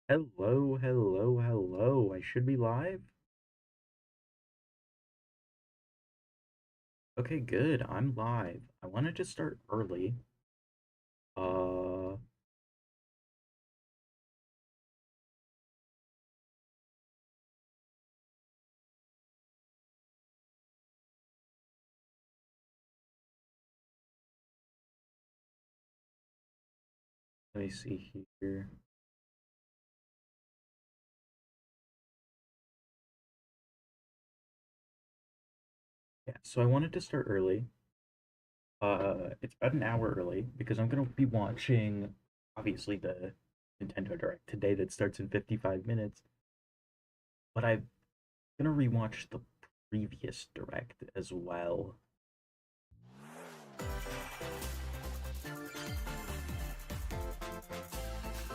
Hello, hello, hello. I should be live? Okay, good. I'm live. I wanted to start early. Uh, Let me see here. Yeah, so I wanted to start early. It's about an hour early because I'm gonna be watching, obviously, the Nintendo Direct today that starts in 55 minutes, but I'm gonna rewatch the previous Direct as well.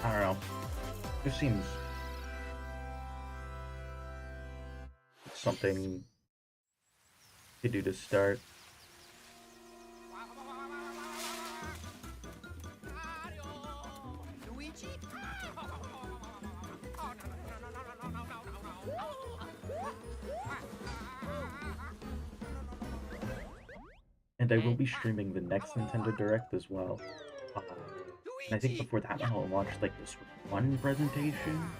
I don't know. Just seems something to do to start. Luigi? Oh, no, no, no, no, no, no, no, no, no, no. And I will be streaming the next Nintendo Direct as well. And I think Luigi! before that Yeah. one, I'll watch like this one presentation.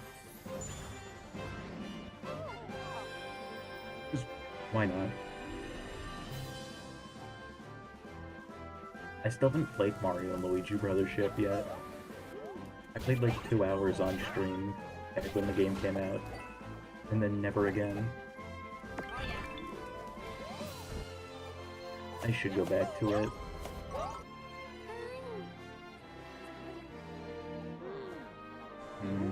'Cause why not? I still haven't played Mario and Luigi Brothership yet. I played like 2 hours on stream back when the game came out, and then never again. Oh, yeah. I should go back to it. Hmm.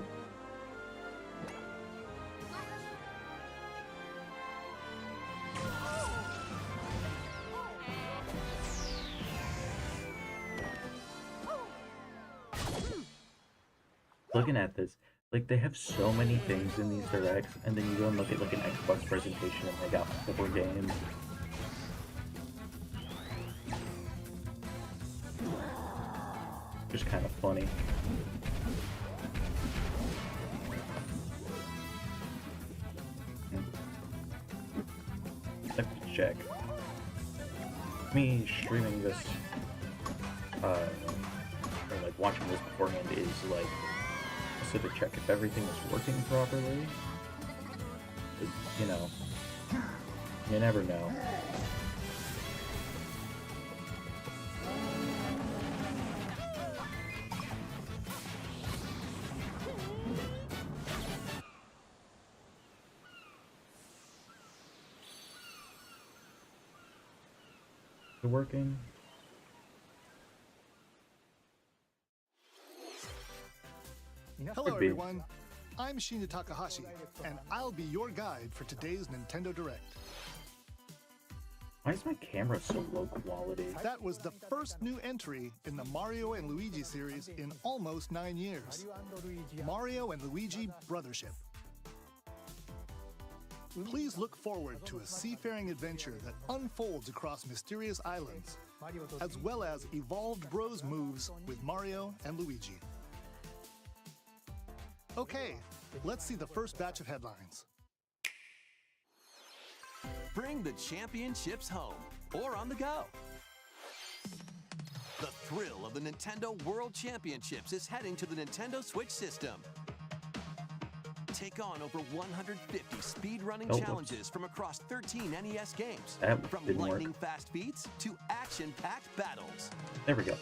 Looking at this, like they have so many things in these directs, and then you go and look at like an Xbox presentation, and they got 4 games. Just kind of funny. Let me check. Me streaming this, or like watching this beforehand is like so to check if everything is working properly. 'Cause, you know, you never know. Is it working? Hello Could be. everyone, I'm Shinya Takahashi, and I'll be your guide for today's Nintendo Direct. Why is my camera so low quality? That was the first new entry in the Mario and Luigi series in almost 9 years. Mario and Luigi Brothership. Please look forward to a seafaring adventure that unfolds across mysterious islands, as well as evolved Bros moves with Mario and Luigi. Okay, let's see the first batch of headlines. Bring the championships home or on the go. The thrill of the Nintendo World Championships is heading to the Nintendo Switch system. Take on over 150 speedrunning Oh, challenges from across 13 NES games. That From didn't work. lightning fast beats to action-packed battles. There we go.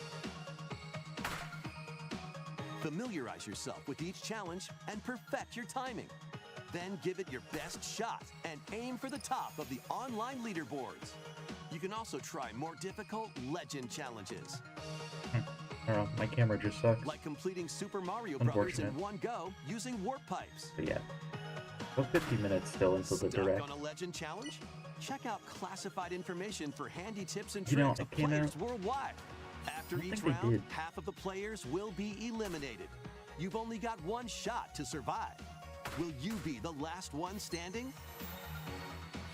Familiarize yourself with each challenge and perfect your timing. Then give it your best shot and aim for the top of the online leaderboards. You can also try more difficult legend challenges, I don't know, my camera just sucks. like completing Super Mario Bros. In Unfortunate. one go using warp pipes. But yeah. About 50 minutes still until the Stuck direct. on a legend challenge? Check out classified information for handy tips and You know, tricks I of came players out- worldwide. After I don't each think they round, did. half of the players will be eliminated. You've only got one shot to survive. Will you be the last one standing?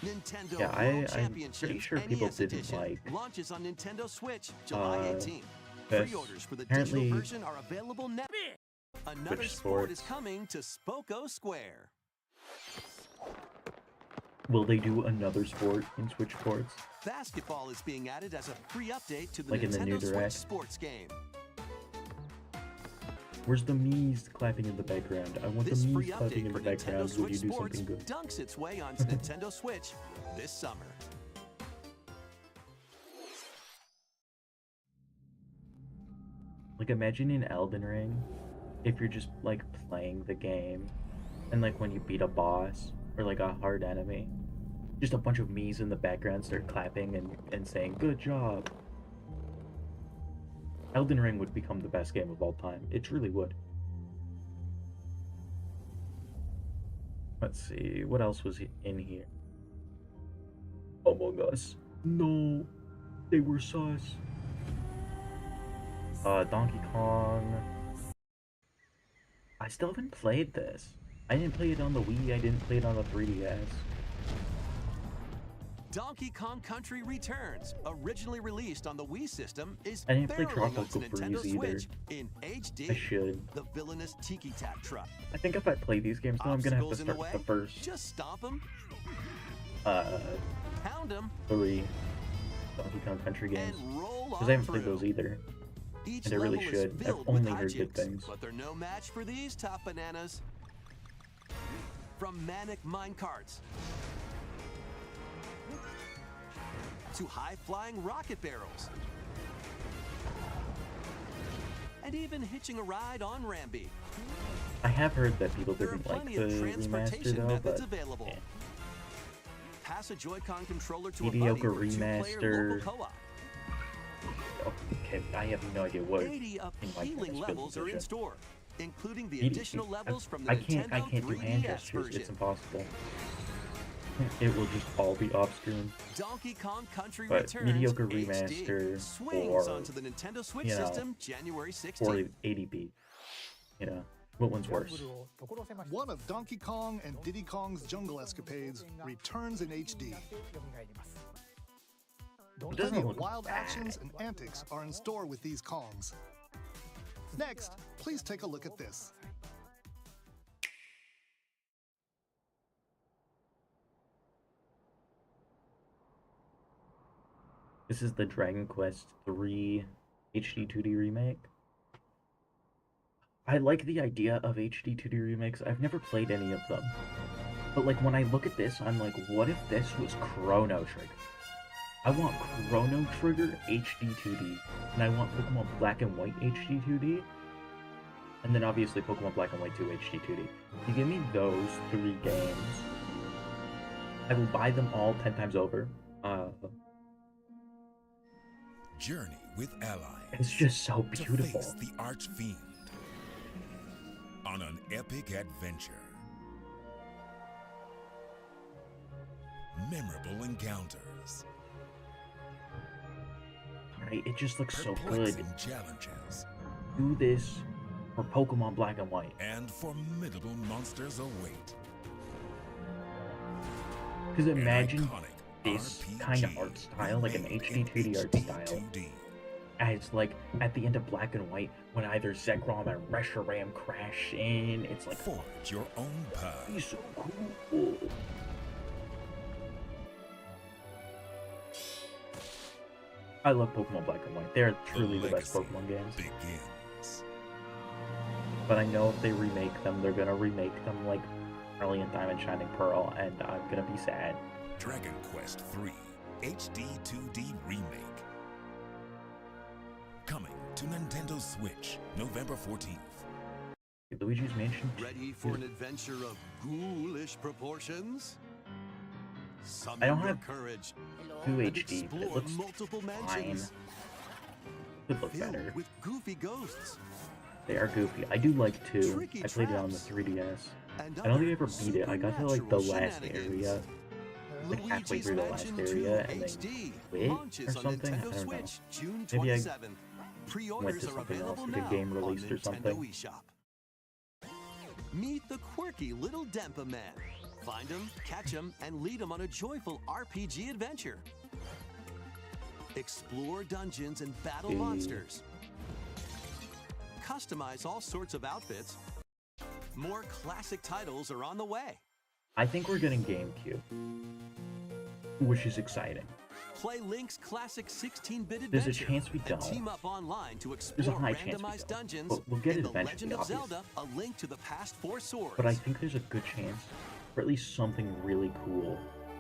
Nintendo Yeah, World I'm Championships pretty sure people NES didn't Edition like, launches on Nintendo Switch July 18th. this. Pre-orders for the digital Apparently, version are available now. Another Switch sport is sports. coming to Spoko Square. Will they do another sport in Switch Sports? Basketball is being added as a free update to the Like in the new Nintendo Switch Direct? sports game. Where's the Mii's clapping in the background? I want This the free Mii's clapping update in for the Nintendo background when you Switch do Sports something good. dunks its way onto Nintendo Switch this summer. Like imagine in Elden Ring, if you're just like playing the game, and like when you beat a boss or like a hard enemy, just a bunch of Mii's in the background start clapping and saying good job. Elden Ring would become the best game of all time. It truly would. Let's see, what else was in here? Among Us. No, they were sus. Donkey Kong. I still haven't played this. I didn't play it on the Wii, I didn't play it on the 3DS. Donkey Kong Country Returns, originally released on the Wii system, is I didn't play barreling onto Tropical Nintendo Freeze either. Switch in HD. I should. The villainous Tiki Tak truck. I think if I play these games though, I'm gonna have to Obstacles in the start with the way? first, Just stomp them, uh, pound them, 3 Donkey Kong Country games. and roll Because on I haven't through. played those either. Each and I really level is should. I've filled only with heard good hijinks, things. but they're no match for these top bananas. From manic minecarts to high-flying rocket barrels, and even hitching a ride on Rambi. I have heard that people There are didn't like plenty the of remaster transportation though, methods but available. yeah. Pass a Joy-Con controller to Mediocre a buddy for remaster. two-player local co-op. Okay, I have no idea what 80 in my appealing parents' levels are in vision. store, including the Medi- additional levels from the I Nintendo can't do 3DS hand gestures. version. It's impossible. It will just all be off screen. Donkey Kong Country But Returns mediocre HD remaster swings or, onto the Nintendo Switch you know, system January Or 16th. 80p. You know, what one's worse? One of Donkey Kong and Diddy Kong's jungle escapades returns in HD. It Plenty doesn't of look wild bad. actions and antics are in store with these Kongs. Next, please take a look at this. This is the Dragon Quest III HD 2D remake. I like the idea of HD 2D remakes. I've never played any of them. But like when I look at this, I'm like, what if this was Chrono Trigger? I want Chrono Trigger HD 2D, and I want Pokemon Black and White HD 2D, and then obviously Pokemon Black and White 2 HD 2D. You give me those 3 games, I will buy them all 10 times over. Journey with allies. It's just so To beautiful. face the Archfiend on an epic adventure. Memorable encounters. Right? It just looks so good. Perplexing challenges. Do this for Pokemon Black and White. And formidable monsters await. Because An imagine iconic this RPG kind of art style, like an remade HD in 2D art HD style, 2D. as like at the end of Black and White, when either Zekrom and Reshiram crash in, it's like, Forge your own path. he's so cool. I love Pokemon Black and White. They're truly the best legacy Pokemon games. begins. But I know if they remake them, they're gonna remake them like Brilliant Diamond Shining Pearl, and I'm gonna be sad. Dragon Quest III HD 2D Remake. Coming to Nintendo Switch, November 14th. Luigi's Mansion. Ready for an adventure of ghoulish proportions? Summon I don't your have courage 2 and HD, but it explore looks multiple fine. mansions Could look filled better. with goofy ghosts. They are goofy. I do like 2. Tricky I played it on the traps. 3DS. And I don't think I other ever beat it. I got to like the supernatural last shenanigans. area, like halfway Luigi's through the last Mansion 2 area, and then HD quit launches or on something. I Nintendo don't know. Switch June Maybe I 27th. went Pre-orders to are something else, available like a now game on released or Nintendo something. eShop. Meet the quirky little Dempa Man. Find him, catch him, and lead him on a joyful RPG adventure. Explore dungeons and battle Hey. monsters. customize all sorts of outfits, more classic titles are on the way. I think we're getting GameCube, which is exciting. Play Link's classic 16-bit There's a adventure chance we and don't. team up online to There's a explore high chance we randomized don't. dungeons But we'll get in it The eventually, Legend of obviously. Zelda: A Link to the Past 4 Swords. But I think there's a good chance for at least something really cool.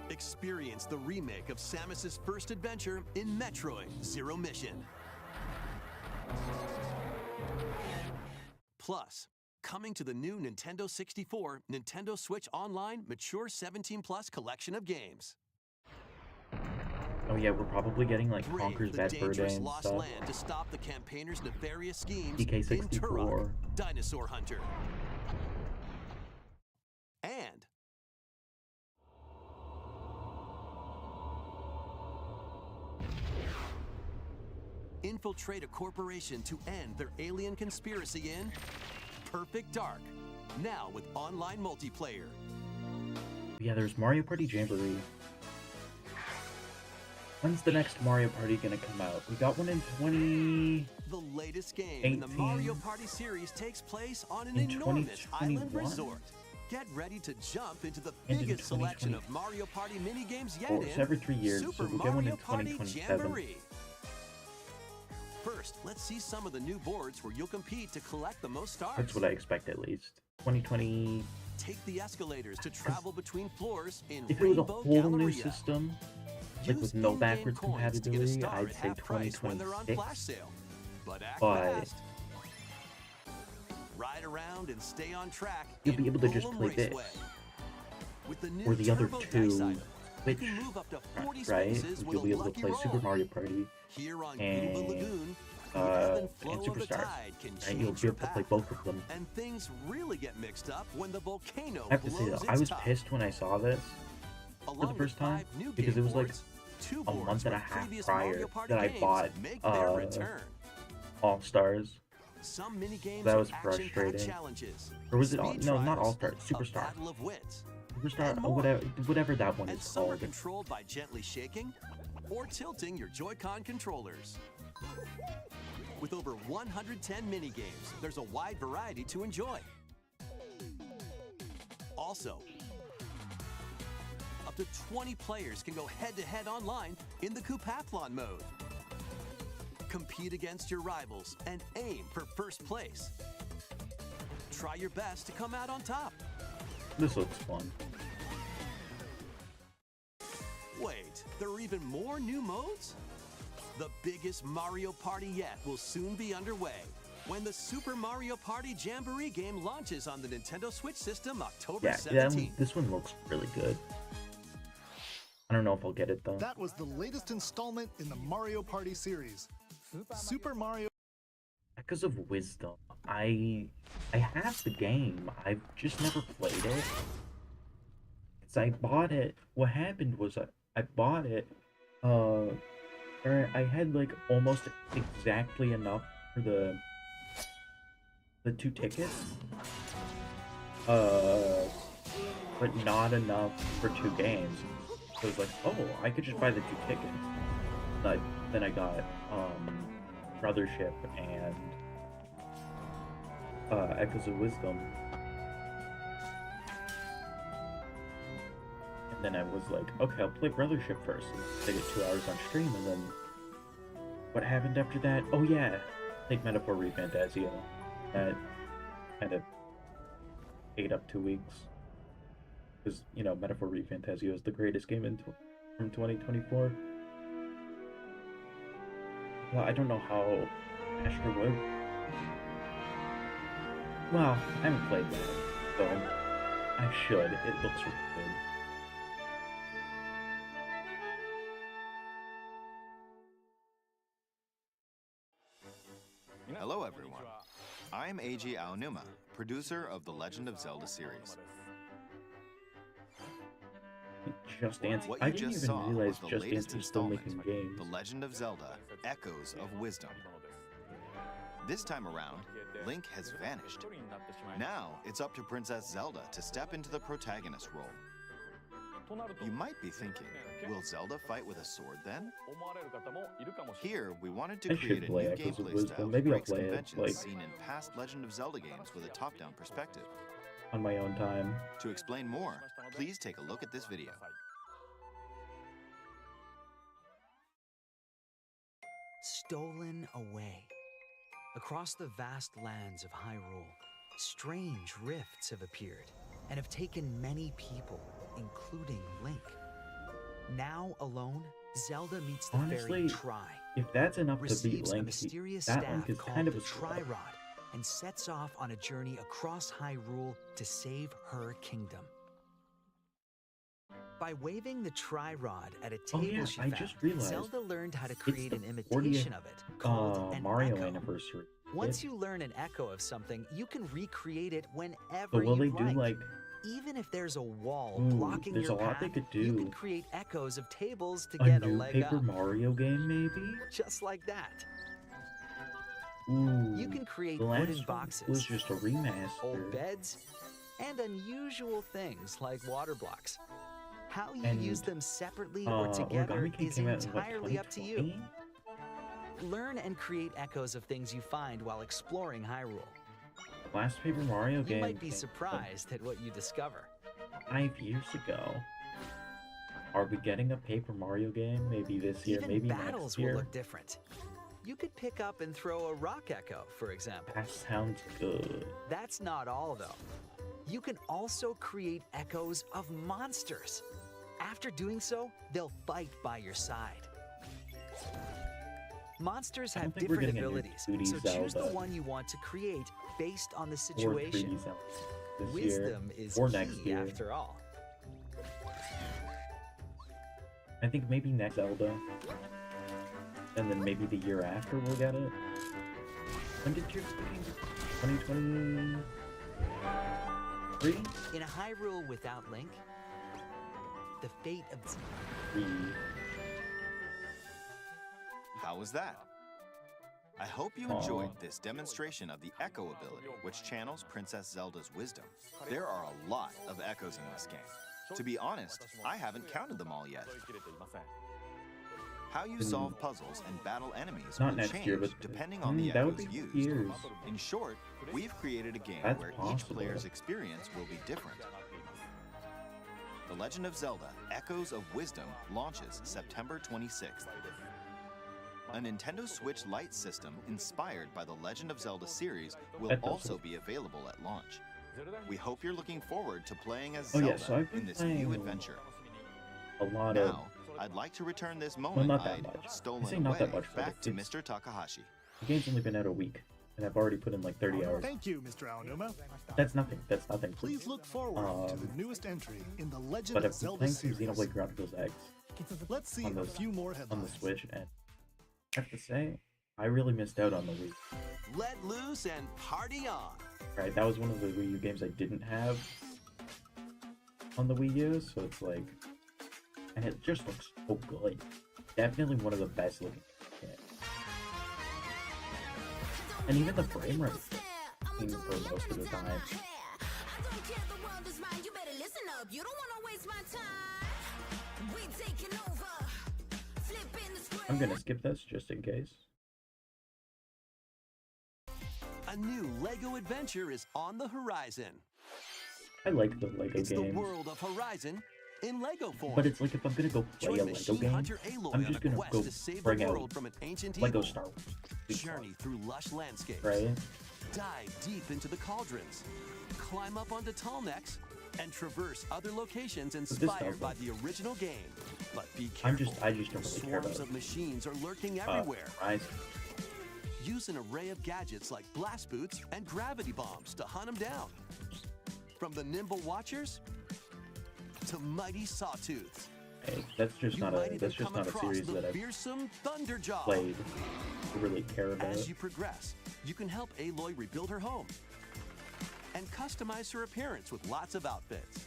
Experience the remake of Samus's first adventure in Metroid Zero Mission. Plus, coming to the new Nintendo 64, Nintendo Switch Online Mature 17 Plus collection of games. Oh yeah, we're probably getting like Brave Conker's the Bad Fur Day dangerous and lost stuff. land to stop the campaigners' nefarious schemes in DK64. Turok, Dinosaur Hunter. And infiltrate a corporation to end their alien conspiracy in Perfect Dark, now with online multiplayer. Yeah, there's Mario Party Jamboree. When's the next Mario Party gonna come out? We got one in The latest game in the 18. Mario Party series takes place on an In enormous island 2021. resort. Get ready to jump into the And in biggest selection 2020. of Mario Party minigames yet Oh, it's in every 3 years, Super so we'll get one Mario in Party 2027. Jamboree. First, let's see some of the new boards where you'll compete to collect the most stars. That's what I expect at least. 2020. Take the escalators to travel between floors in If it was a Rainbow whole new Galleria. system, like Use with no in-game backwards coins to get a compatibility, star I'd at say half price when they're on 2026. flash sale. But act But- fast. Ride around and stay on track. You'll in be able to just Golem play this. Raceway. With the new Or the other Turbo Dice two, item, which, you can move up to 40 right? spaces with You'll a be able to lucky play roll. Super Mario Party Here on and, Groove Lagoon, the ebb and flow and of the Superstars. tide can And you'll change be your able to play path. both of them. And things really get mixed up when the volcano I have to blows say though, its I was top. pissed when I saw this Along the with first time, 5 new because game it was like boards, 2 a boards month and a from half previous prior Mario Party that I games bought make their return. All Stars. Some mini games That are was action-packed frustrating. challenges. Or was it all? speed No, not trials, All Stars. a Superstar. battle of wits. Superstar. and Or more. whatever that one And is some are called. controlled by gently shaking or tilting your Joy-Con controllers. With over 110 mini games, there's a wide variety to enjoy. Also, up to 20 players can go head-to-head online in the Coupathlon mode. Compete against your rivals and aim for first place. Try your best to come out on top. This looks fun. Wait, there are even more new modes? The biggest Mario Party yet will soon be underway when the Super Mario Party Jamboree game launches on the Nintendo Switch system October Yeah, 17th. this one looks really good. I don't know if I'll get it though. That was the latest installment in the Mario Party series. Super Mario Echoes of Wisdom. I have the game. I've just never played it. Cause I bought it. What happened was I bought it. Or I had like almost exactly enough for the 2 tickets. But not enough for 2 games. So it was like, oh, I could just buy the 2 tickets. But then I got Brothership and Echoes of Wisdom. And then I was like, okay, I'll play Brothership first. And they get 2 hours on stream, and then what happened after that? Oh yeah, take Metaphor ReFantazio. That kind of ate up 2 weeks. Because, you know, Metaphor ReFantazio is the greatest game from 2024. Well, I don't know how Astro would. Well, I haven't played that, so I should. It looks really good. Hello everyone, I'm Eiji Aonuma, producer of the Legend of Zelda series. Just Dance. What I you didn't just even saw realize was the Just Dance latest was still installment, making games. The Legend of Zelda: Echoes of Wisdom. This time around, Link has vanished. Now, it's up to Princess Zelda to step into the protagonist role. You might be thinking, Will Zelda fight with a sword then? Here, we wanted to I create should a play new Echoes of gameplay Wisdom. style that Maybe I'll breaks play it, conventions like- seen in past Legend of Zelda games with a top-down perspective. on my own time. To explain more, please take a look at this video. Stolen away. Across the vast lands of Hyrule, strange rifts have appeared and have taken many people, including Link. Now alone, Zelda meets the fairy Honestly, Tri, If that's enough to beat receives a Link, mysterious that staff Link is called kind of the a scrub. Tri-Rod, and sets off on a journey across Hyrule to save her kingdom. By waving the Tri-Rod at a Oh, table yeah, she I found, just realized Zelda learned how to create the an 40th, imitation of it called an Mario echo. anniversary. Once you learn an echo of something, you can recreate it whenever So will they you'd do like? Even if there's a wall Ooh, blocking there's your a lot they path, could you do. can create echoes of tables to A get a new leg Paper up. Mario game, maybe? Just like that. Ooh. You can create the last wooden one boxes, was just a remaster. old beds, and unusual things like water blocks. How you And, use them separately or together Origami King is came out in what, entirely up to you. 2020? Learn and create echoes of things you find while exploring Hyrule. Last Paper Mario You game might be came out surprised at what you discover. 5 years ago. Are we getting a Paper Mario game? Maybe this year, Even maybe battles next will year. look different. You could pick up and throw a rock echo, for example. That sounds good. That's not all, though. You can also create echoes of monsters. After doing so, they'll fight by your side. Monsters I don't have think we're different getting a new abilities, 2D so choose the Zelda. one you want to create based on the Or situation. 3D Zelda this Wisdom year. is Or key, next year. after all. I think maybe next Zelda. And then maybe the year after we'll get it. When did your 2023? In a Hyrule without Link, the fate of 3. How was that? I hope you enjoyed this demonstration of the Echo ability, which channels Princess Zelda's wisdom. There are a lot of echoes in this game. To be honest, I haven't counted them all yet. How you solve puzzles and battle enemies Not will next change year, but depending on the that would echoes be used. years. In short, we've created a game That's where each possible. player's experience will be different. The Legend of Zelda Echoes of Wisdom launches September 26th. A Nintendo Switch Lite system inspired by the Legend of Zelda series will That does also look- be available at launch. We hope you're looking forward to playing as Oh, Zelda yeah, so I've been in this new playing adventure. A lot of. Now, I'd like to return this moment not that I'd much. I stolen say not that away much, but back to it's- Mr. Takahashi. The game's only been out a week, and I've already put in like 30 hours. Thank you, Mr. Aonuma. That's nothing. That's nothing. Please look forward to the newest entry in the Legend But of I've been Zelda playing some series. Xenoblade Chronicles X Let's see on a the- few more on the headlines. Switch, and I have to say, I really missed out on the Wii. Let loose and party on. Right, that was one of the Wii U games I didn't have on the Wii U, so it's like, and it just looks so good. Definitely one of the best looking games. And even the frame rate, even for most of the time. I'm gonna skip this just in case. A new LEGO adventure is on the horizon. I like the Lego It's the games, world of Horizon in LEGO form. but it's like if I'm gonna go play Join a Lego Machine game, Hunter Aloy I'm on just a gonna quest go to save bring the out world from an ancient Lego evil. Star Wars. Big Journey through lush landscapes. Right? Dive deep into the cauldrons. Climb up onto tall necks and traverse other locations inspired by the original game. But be careful. I just don't really care Swarms about of machines are lurking everywhere. Horizon. Use an array of gadgets like blast boots and gravity bombs to hunt them down. From the nimble watchers to mighty sawtooths. Hey, that's just You not might a even that's just come not a across series the that I've fearsome Thunderjaw. played to really care about. As you progress, you can help Aloy rebuild her home and customize her appearance with lots of outfits.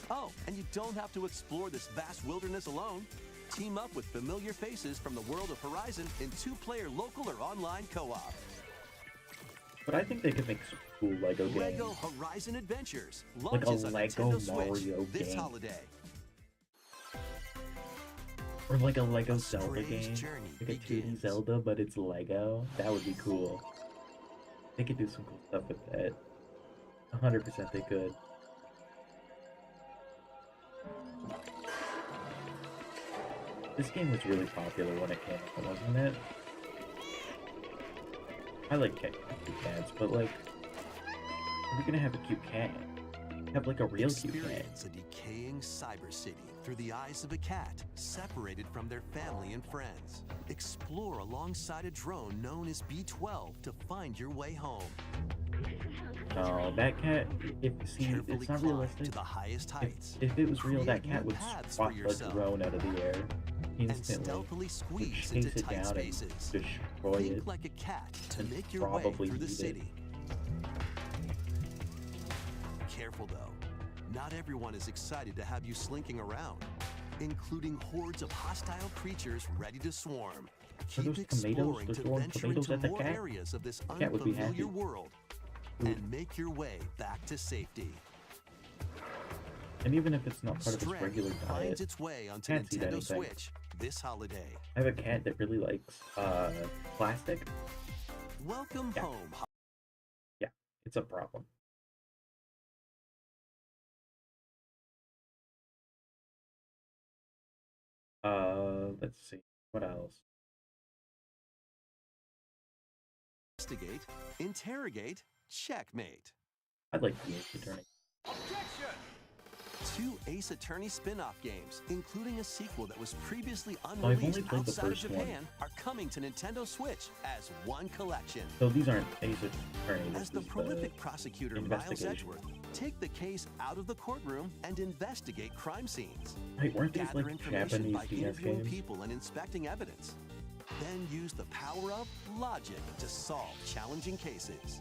Oh, and you don't have to explore this vast wilderness alone. Team up with familiar faces from the world of Horizon in 2-player local or online co-op. But I think they could make some cool Lego games. LEGO Horizon Adventures Like a launches on Lego Nintendo Switch Mario this game. holiday. Or like a Lego A Zelda strange game. journey Like a 2D begins. Zelda, but it's Lego. That would be cool. They could do some cool stuff with that. 100% they could. This game was really popular when it came out, wasn't it? I like cute cats, but like, are we gonna have a cute cat? Have like a real cute cat. Experience a decaying cyber city through the eyes of a cat separated from their family and friends. Explore alongside a drone known as B-12 to find your way home. No, that cat, see, Carefully it's not climb realistic. to the highest heights. If it was real, that Create cat new would paths swat for the yourself. drone out of the air And instantly. stealthily Would squeeze chase into it tight down spaces. and destroy Think it. like a cat to and make your way probably through the eat it. city. Careful though, not everyone is excited to have you slinking around, including hordes of hostile creatures ready to swarm. Are Keep those tomatoes? exploring They're to throwing venture tomatoes into at the more cat? areas of this Cat would be happy. unfamiliar world and make your way back to safety. And even if it's not part of its Stray regular diet, finds its way onto Can't eat Nintendo anything. Switch this holiday. I have a cat that really likes plastic. Welcome Yeah. home. Yeah, it's a problem. Let's see. What else? Investigate, interrogate, checkmate. I'd like the Ace Attorney. Objection! 2 Ace Attorney spin-off games, including a sequel that was previously only unreleased played the outside of first one. Japan, are coming to Nintendo Switch as one collection. So these aren't Ace Attorney. As This the is prolific prosecutor Miles investigation. Edgeworth, take the case out of the courtroom and investigate crime scenes. Wait, weren't these Gather like information Japanese by DS interviewing games? people and inspecting evidence. Then use the power of logic to solve challenging cases.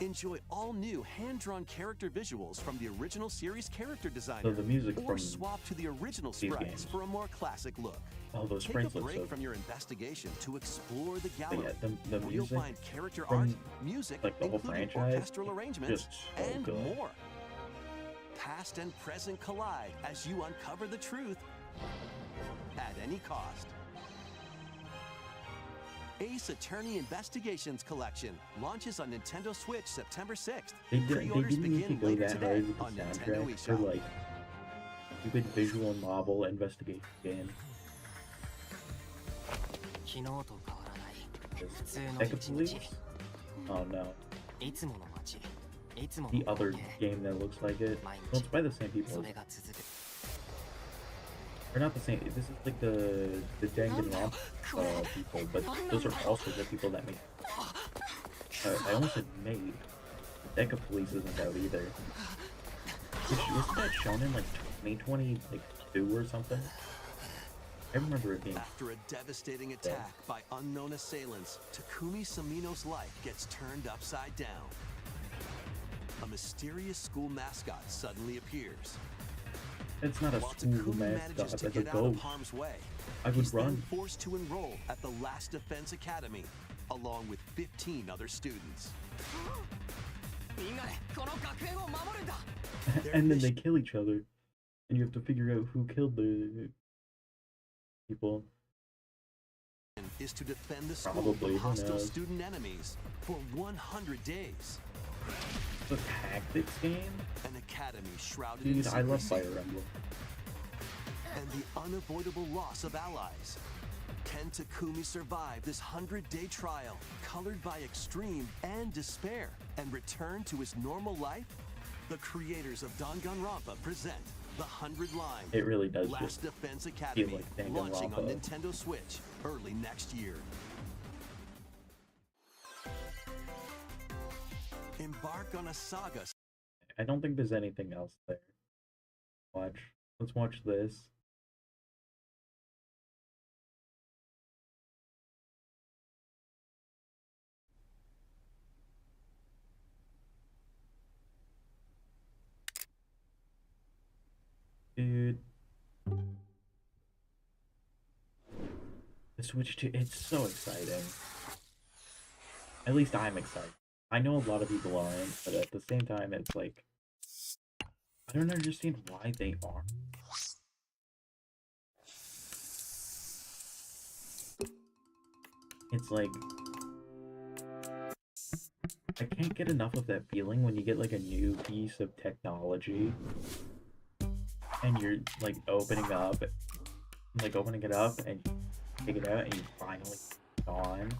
Enjoy all new hand-drawn character visuals from the original series character designer. So the music or from swap to the original these sprites games. for a more classic look. Oh, those Take a sprites look break so from your investigation to explore the But gallery, yeah, the where you'll music find character from, art, music, like, the whole including franchise, orchestral arrangements, just so and good. more. Past and present collide as you uncover the truth at any cost. Ace Attorney Investigations Collection launches on Nintendo Switch September 6th. They Pre-orders didn't need to begin go later that today hard with the on Nintendo soundtrack. They're eShop. like stupid visual novel investigation game. 昨日と変わらない普 Just 通の Deca 一 Police? 日 Oh no. いつもの街いつもの The 光 other 景 game that looks like it. 毎 Well, 日 it's by the same people. それが続く Or not the same. This is like the Danganronpa people, but those are also the people that make. I almost said made. Deca Police isn't out either. Wasn't that shown in like 2022 or something? I remember it being. After a devastating attack by unknown assailants, Takumi Samino's life gets turned upside down. A mysterious school mascot suddenly appears. It's not a While school Takumi mascot. manages That's to a get out of ghost. harm's way, I would he's then run. forced to enroll at the Last Defense Academy, along with 15 other students. みんなでこの学園を守るんだ And then they kill each other, and you have to figure out who killed the people. Is to defend the school Probably, from who hostile knows? student enemies for 100 days. The tactics game? An academy shrouded in Dude, I love secrecy. Fire Emblem. And the unavoidable loss of allies. Can Takumi survive this 100-day trial, colored by extreme and despair, and return to his normal life? The creators of Danganronpa present The 100 Line, It really does Last just Defense Academy, like launching on Danganronpa. Nintendo Switch early next year. Embark on a saga. I don't think there's anything else there. Let's watch this. Dude. The Switch 2, it's so exciting. At least I'm excited. I know a lot of people aren't, but at the same time, it's like, I don't understand why they are. it's like I can't get enough of that feeling when you get like a new piece of technology and you're like opening it up and you take it out and you finally put it on.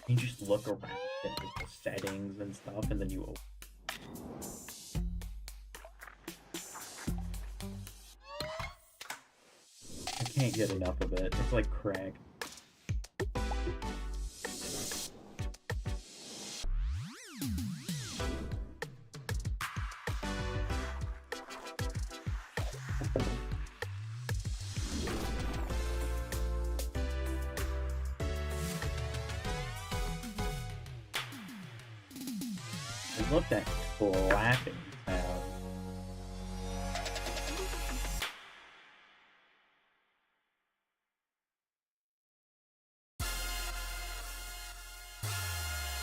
You just look around at like, the settings and stuff, and then you open. I can't get enough of it. It's like crack. I love that clapping sound.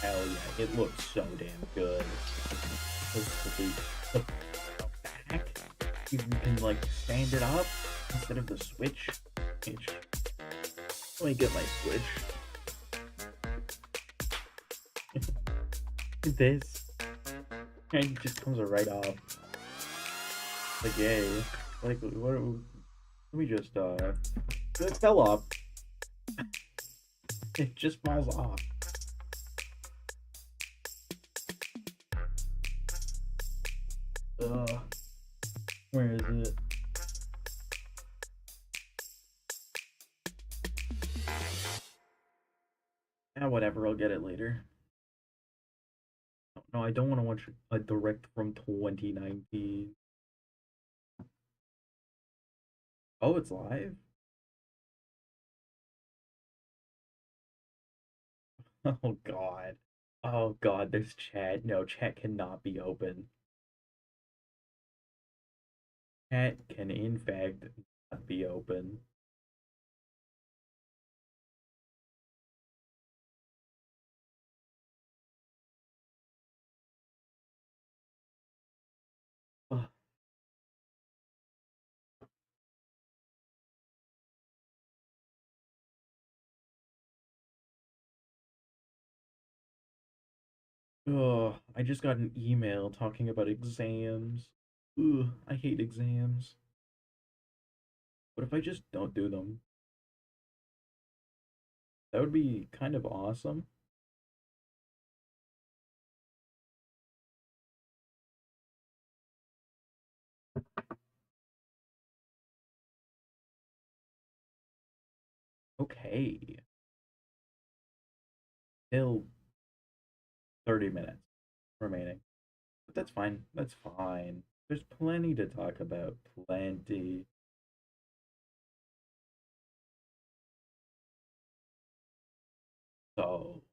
Hell yeah, it looks so damn good. The back, you can like stand it up instead of the Switch. Let me get my Switch. This. And it just comes right off. Like, yay. Like, what? Let me just, it fell off. It just falls off. Where is it? Yeah, whatever, I'll get it later. No, I don't want to watch a direct from 2019. Oh, it's live? Oh god. Oh god, there's chat. No, chat cannot be open. Chat can in fact not be open. Ugh. Ugh, I just got an email talking about exams. Ugh, I hate exams. What if I just don't do them? That would be kind of awesome. Okay. Still 30 minutes remaining. But that's fine. That's fine. There's plenty to talk about. Plenty. So,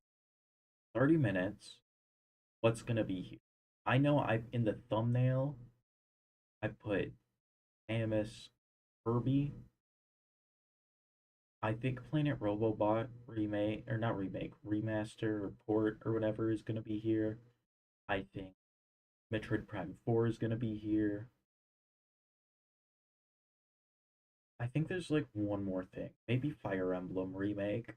30 minutes. What's gonna be here? I know I've in the thumbnail I put Samus Kirby. I think Planet Robobot remake or not remake, remaster or port or whatever is gonna be here. I think Metroid Prime 4 is gonna be here. I think there's like one more thing. Maybe Fire Emblem remake.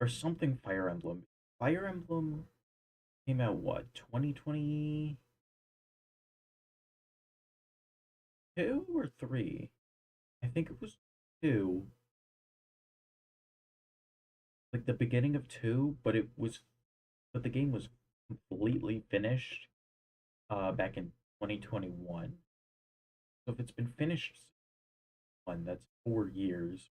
Or something Fire Emblem. Fire Emblem came out what, 2022 or 3? I think it was 2. Like the beginning of 2, but the game was completely finished back in 2021. So if it's been finished that's 4 years.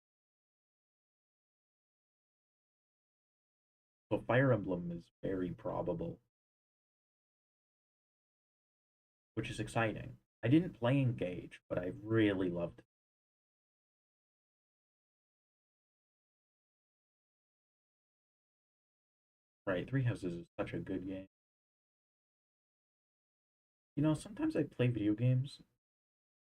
So Fire Emblem is very probable. Which is exciting. I didn't play Engage, but I really loved it. Right, Three Houses is such a good game. You know, sometimes I play video games,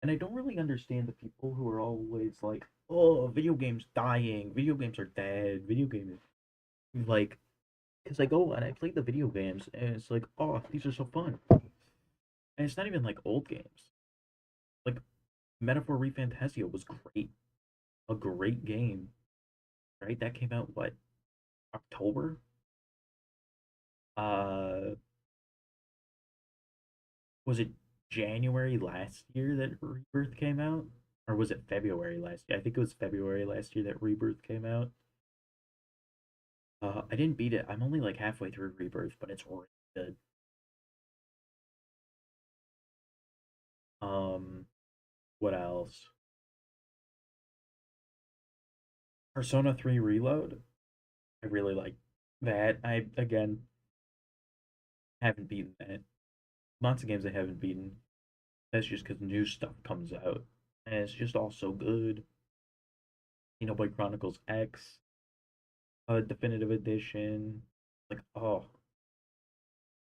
and I don't really understand the people who are always like, oh, video games dying, video games are dead, video games. Like, because I go and I play the video games, and it's like, oh, these are so fun. And it's not even like old games. Like, Metaphor ReFantasio was great. A great game, right? That came out what, October? Uh, was it January last year that Rebirth came out? Or was it February last year? I think it was February last year that Rebirth came out. I didn't beat it. I'm only like halfway through Rebirth, but it's really good. Um, what else? Persona 3 Reload. I really like that. I again haven't beaten that. Lots of games I haven't beaten. That's just because new stuff comes out. And it's just all so good. Xenoblade Chronicles X, Definitive Edition. Like, oh,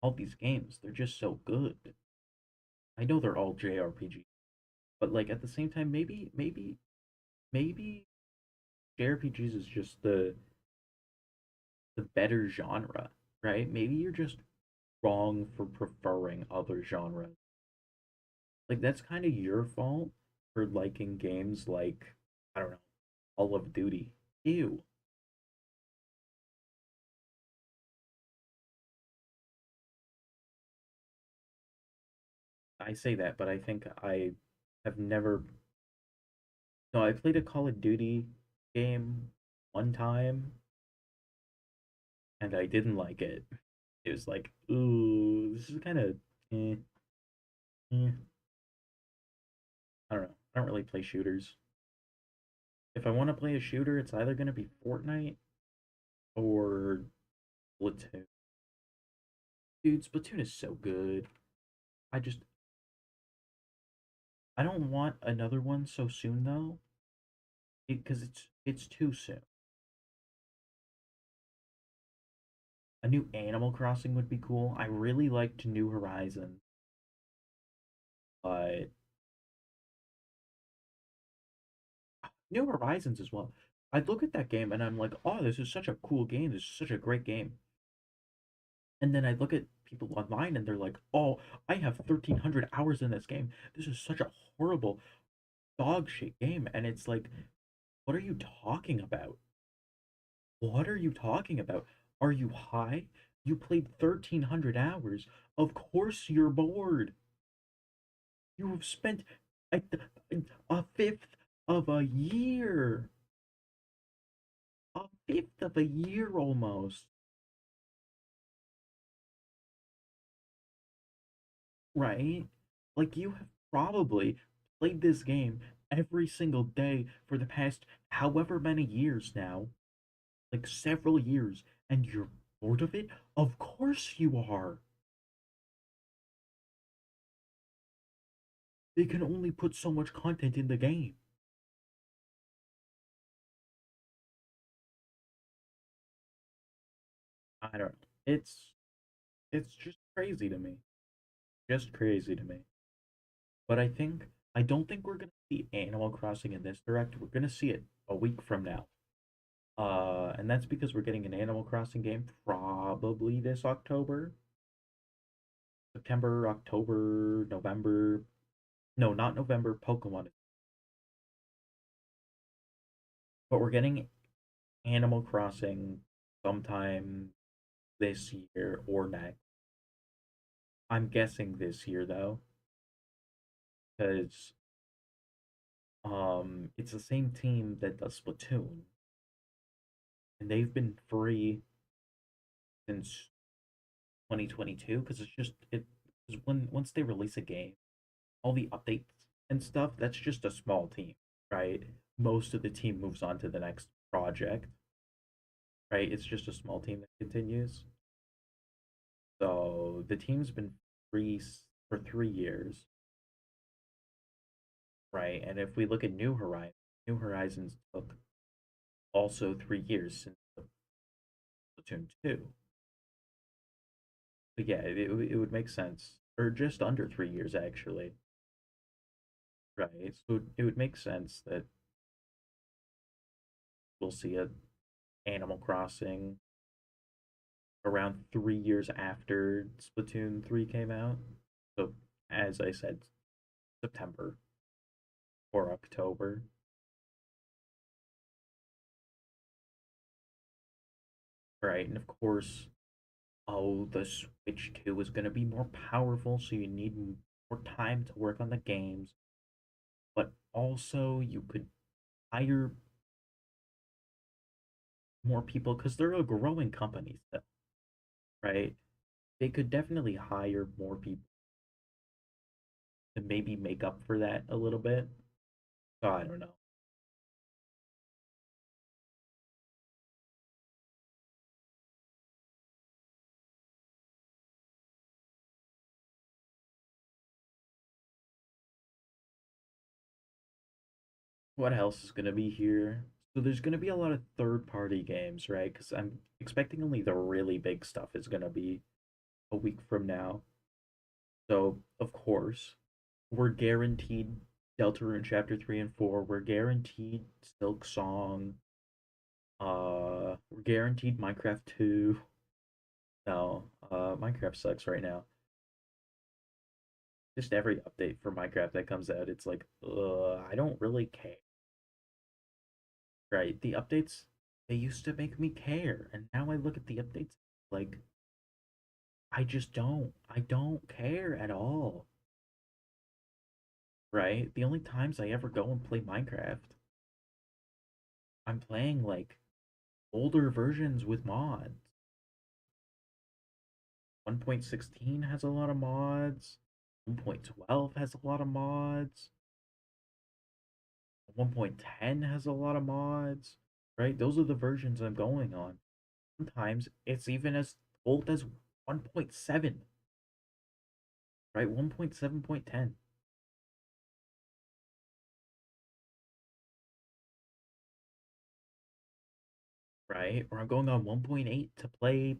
all these games, they're just so good. I know they're all JRPG, but like at the same time, maybe JRPGs is just the better genre, right? Maybe you're just wrong for preferring other genres. Like that's kind of your fault for liking games like, I don't know, Call of Duty. Ew. I say that, but I think I have never. No, I played a Call of Duty game one time and I didn't like it. It was like, ooh, this is kind of, eh, eh. I don't know. I don't really play shooters. If I want to play a shooter, it's either going to be Fortnite or Splatoon. Dude, Splatoon is so good. I just, I don't want another one so soon though, because it's too soon. A new Animal Crossing would be cool. I really liked New Horizons, but New Horizons as well. I look at that game and I'm like, oh, this is such a cool game. This is such a great game. And then I look at people online and they're like, oh, I have 1,300 hours in this game. This is such a horrible dog shit game. And it's like, what are you talking about? What are you talking about? Are you high? You played 1,300 hours. Of course you're bored. You have spent a, a fifth of a year. A fifth of a year almost. Right? Like you have probably played this game every single day for the past however many years now, like several years, and you're bored of it? Of course you are. They can only put so much content in the game. I don't know. It's just crazy to me. Just crazy to me. But I don't think we're gonna see Animal Crossing in this direct. We're gonna see it a week from now. And that's because we're getting an Animal Crossing game probably this October. September, October, November. No, not November, Pokemon. But we're getting Animal Crossing sometime this year or next. I'm guessing this year though, because it's the same team that does Splatoon, and they've been free since 2022 because it's just it 'cause when once they release a game, all the updates and stuff, that's just a small team, right? Most of the team moves on to the next project, right? It's just a small team that continues. So the team's been free for 3 years, right? And if we look at New Horizons took also 3 years since the Platoon 2. But yeah, it would make sense. Or just under 3 years, actually. Right. So it would make sense that we'll see a Animal Crossing around 3 years after Splatoon 3 came out. So, as I said, September. or October. Right, and of course, oh, the Switch 2 is going to be more powerful, so you need more time to work on the games. But also, you could hire more people because they're a growing company still, right? They could definitely hire more people to maybe make up for that a little bit. So I don't know. What else is going to be here? So there's going to be a lot of third-party games, right? Because I'm expecting only the really big stuff is going to be a week from now. So, of course, we're guaranteed Deltarune Chapter 3 and 4. We're guaranteed Silk Song. We're guaranteed Minecraft 2. No, Minecraft sucks right now. Just every update for Minecraft that comes out, it's like, I don't really care. Right? The updates, they used to make me care, and now I look at the updates like I just don't. I don't care at all. Right? The only times I ever go and play Minecraft, I'm playing like older versions with mods. 1.16 has a lot of mods. 1.12 has a lot of mods. 1.10 has a lot of mods. Right? Those are the versions I'm going on. Sometimes it's even as old as 1.7. Right? 1.7.10. Right? Or I'm going on 1.8 to play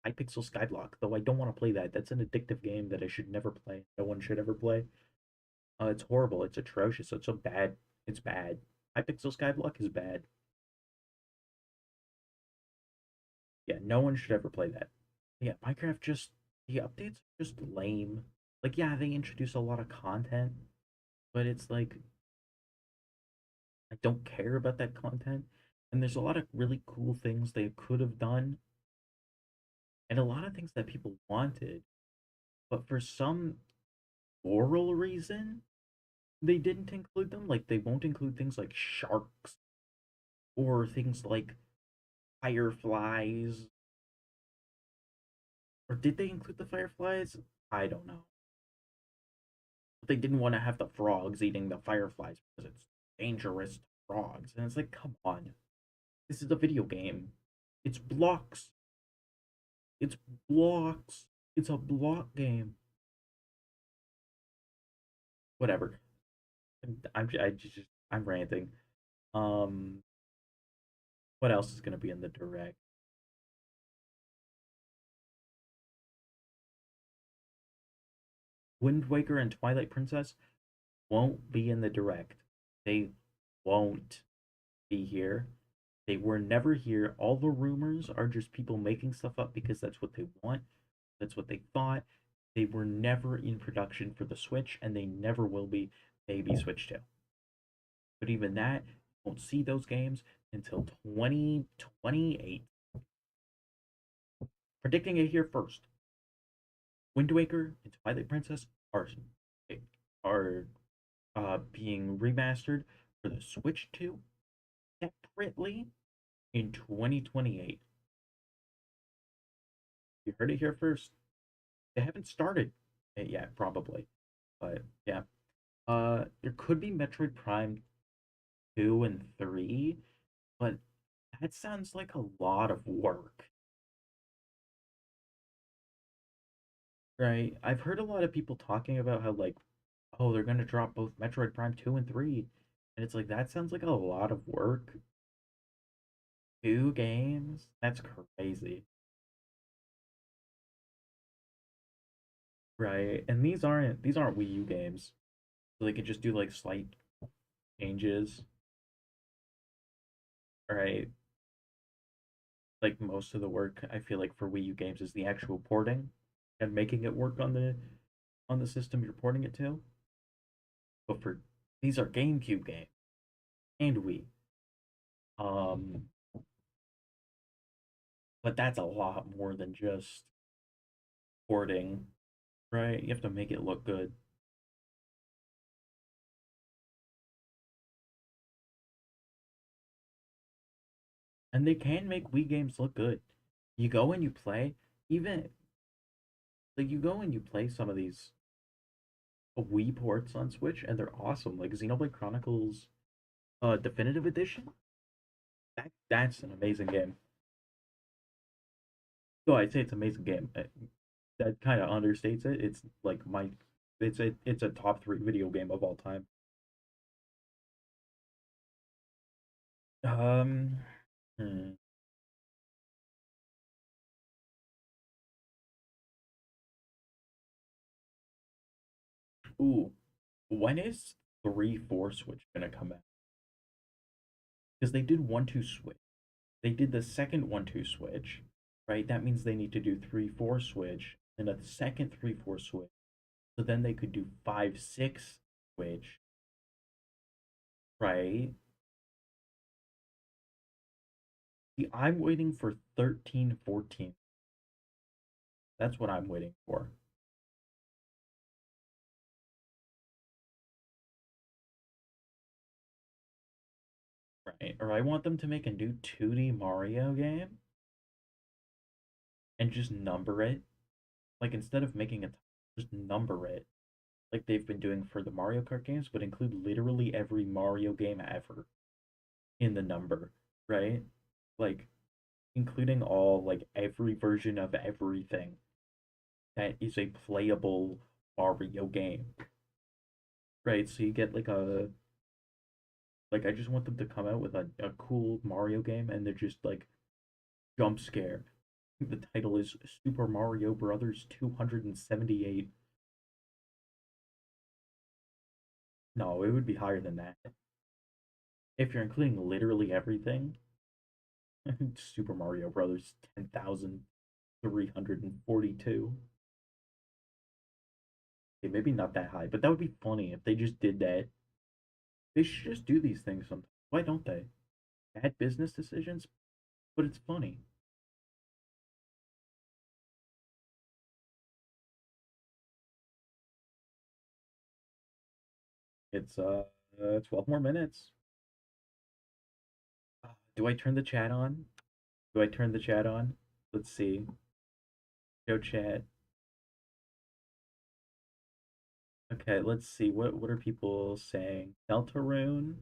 Hypixel Skyblock, though I don't want to play that. That's an addictive game that I should never play. No one should ever play. It's horrible. It's atrocious. It's so bad. It's bad. Hypixel Skyblock is bad. Yeah, no one should ever play that. Yeah, Minecraft just the updates are just lame. Like, yeah, they introduce a lot of content, but it's like I don't care about that content. And there's a lot of really cool things they could have done, and a lot of things that people wanted, but for some moral reason, they didn't include them. Like, they won't include things like sharks or things like fireflies. Or did they include the fireflies? I don't know. But they didn't want to have the frogs eating the fireflies because it's dangerous to frogs. And it's like, come on. This is a video game. It's blocks. It's blocks. It's a block game. Whatever. I'm ranting. Um, what else is gonna be in the direct? Wind Waker and Twilight Princess won't be in the direct. They won't be here. They were never here. All the rumors are just people making stuff up because that's what they want. That's what they thought. They were never in production for the Switch, and they never will be, maybe Switch 2. But even that, you won't see those games until 2028. Predicting it here first. Wind Waker and Twilight Princess are being remastered for the Switch 2 separately in 2028. You heard it here first. They haven't started it yet, probably, but yeah. There could be Metroid Prime 2 and 3, but that sounds like a lot of work. Right? I've heard a lot of people talking about how, like, oh, they're gonna drop both Metroid Prime 2 and 3. And it's like, that sounds like a lot of work. 2 games? That's crazy. Right? And these aren't Wii U games. So they could just do like slight changes. Right? Like most of the work I feel like for Wii U games is the actual porting and making it work on the system you're porting it to. But for These are GameCube games and Wii. But that's a lot more than just porting, right? You have to make it look good. And they can make Wii games look good. You go and you play, even like you go and you play some of these Wii ports on Switch, and they're awesome. Like Xenoblade Chronicles Definitive Edition. That's an amazing game. No, I'd say it's an amazing game. That kind of understates it. It's like it's a top 3 video game of all time. Um, hmm. Ooh, when is 3-4 Switch gonna come out? Because they did 1-2 Switch. They did the second 1-2 Switch, right? That means they need to do 3-4 Switch, and a second 3-4 Switch. So then they could do 5-6 Switch, right? See, I'm waiting for 13-14. That's what I'm waiting for. Right? Or I want them to make a new 2D Mario game and just number it. Like instead of making it, just number it. Like they've been doing for the Mario Kart games, but include literally every Mario game ever in the number, right? Like including all like every version of everything that is a playable Mario game. Right? So you get like I just want them to come out with a cool Mario game and they're just like jump scare. The title is Super Mario Brothers 278. No, it would be higher than that. If you're including literally everything, Super Mario Brothers 10,342. Okay, maybe not that high, but that would be funny if they just did that. They should just do these things sometimes. Why don't they? Bad business decisions, but it's funny. It's 12 more minutes. Do I turn the chat on? Do I turn the chat on? Let's see. Go chat. Okay, let's see. What are people saying? Deltarune?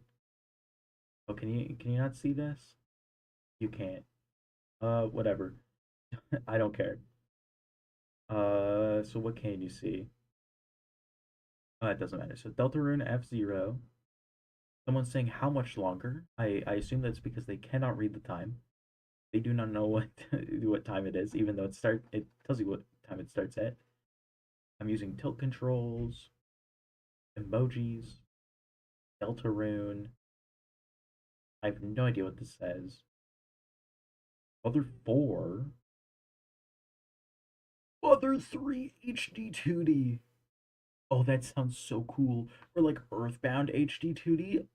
Oh, can you not see this? You can't. Whatever. I don't care. So what can you see? It doesn't matter. So Deltarune F-Zero. Someone's saying how much longer? I assume that's because they cannot read the time. They do not know what what time it is, even though it tells you what time it starts at. I'm using tilt controls, emojis, Deltarune. I have no idea what this says. Other 4. Other 3 HD 2D. Oh, that sounds so cool. Or like Earthbound HD 2D.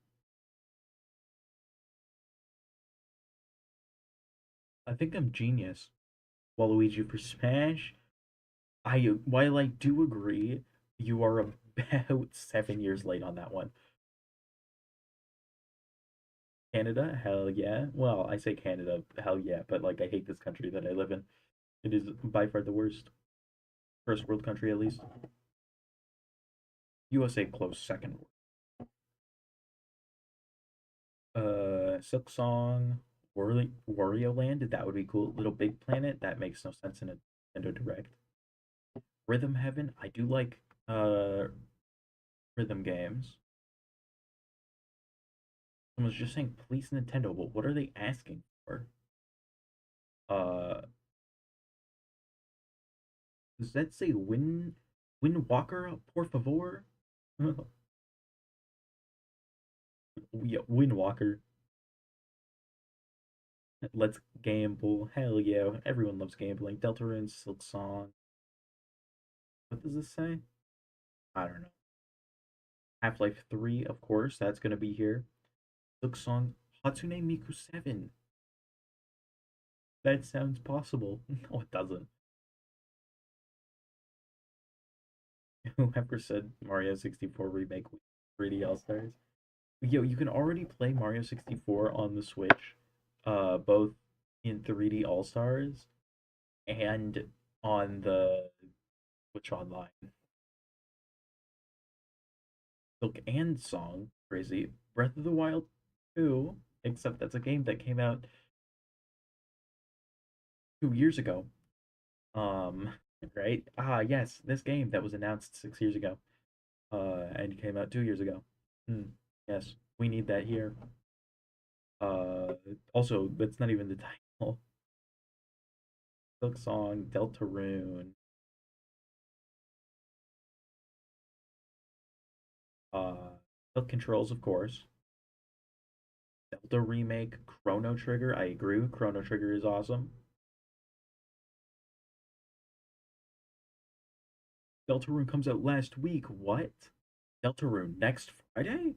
I think I'm genius. Waluigi for Smash. While I do agree, you are about 7 years late on that one. Canada, hell yeah. Well, I say Canada, hell yeah, but like I hate this country that I live in. It is by far the worst. First world country, at least. USA close second. Silk Song, Wario Land. That would be cool. Little Big Planet. That makes no sense in a Nintendo Direct. Rhythm Heaven. I do like rhythm games. Someone's just saying, please Nintendo, but what are they asking for? Uh, does that say Win Walker, por favor? Yeah, Win Walker. Let's gamble. Hell yeah. Everyone loves gambling. Deltarune, Silk Song. What does this say? I don't know. Half-Life 3, of course, that's gonna be here. Silksong Hatsune Miku 7. That sounds possible. No, it doesn't. Whoever said Mario 64 remake with 3D All-Stars? Yo, you can already play Mario 64 on the Switch, both in 3D All-Stars and on the Switch Online. Silk and Song, crazy. Breath of the Wild 2, except that's a game that came out 2 years ago. Um, right? Ah, yes, this game that was announced 6 years ago, and came out 2 years ago. Yes, we need that here. Also, that's not even the title. Silk Song, Deltarune, Silk Controls, of course. Zelda remake, Chrono Trigger. I agree. Chrono Trigger is awesome. Deltarune comes out last week. What? Deltarune next Friday?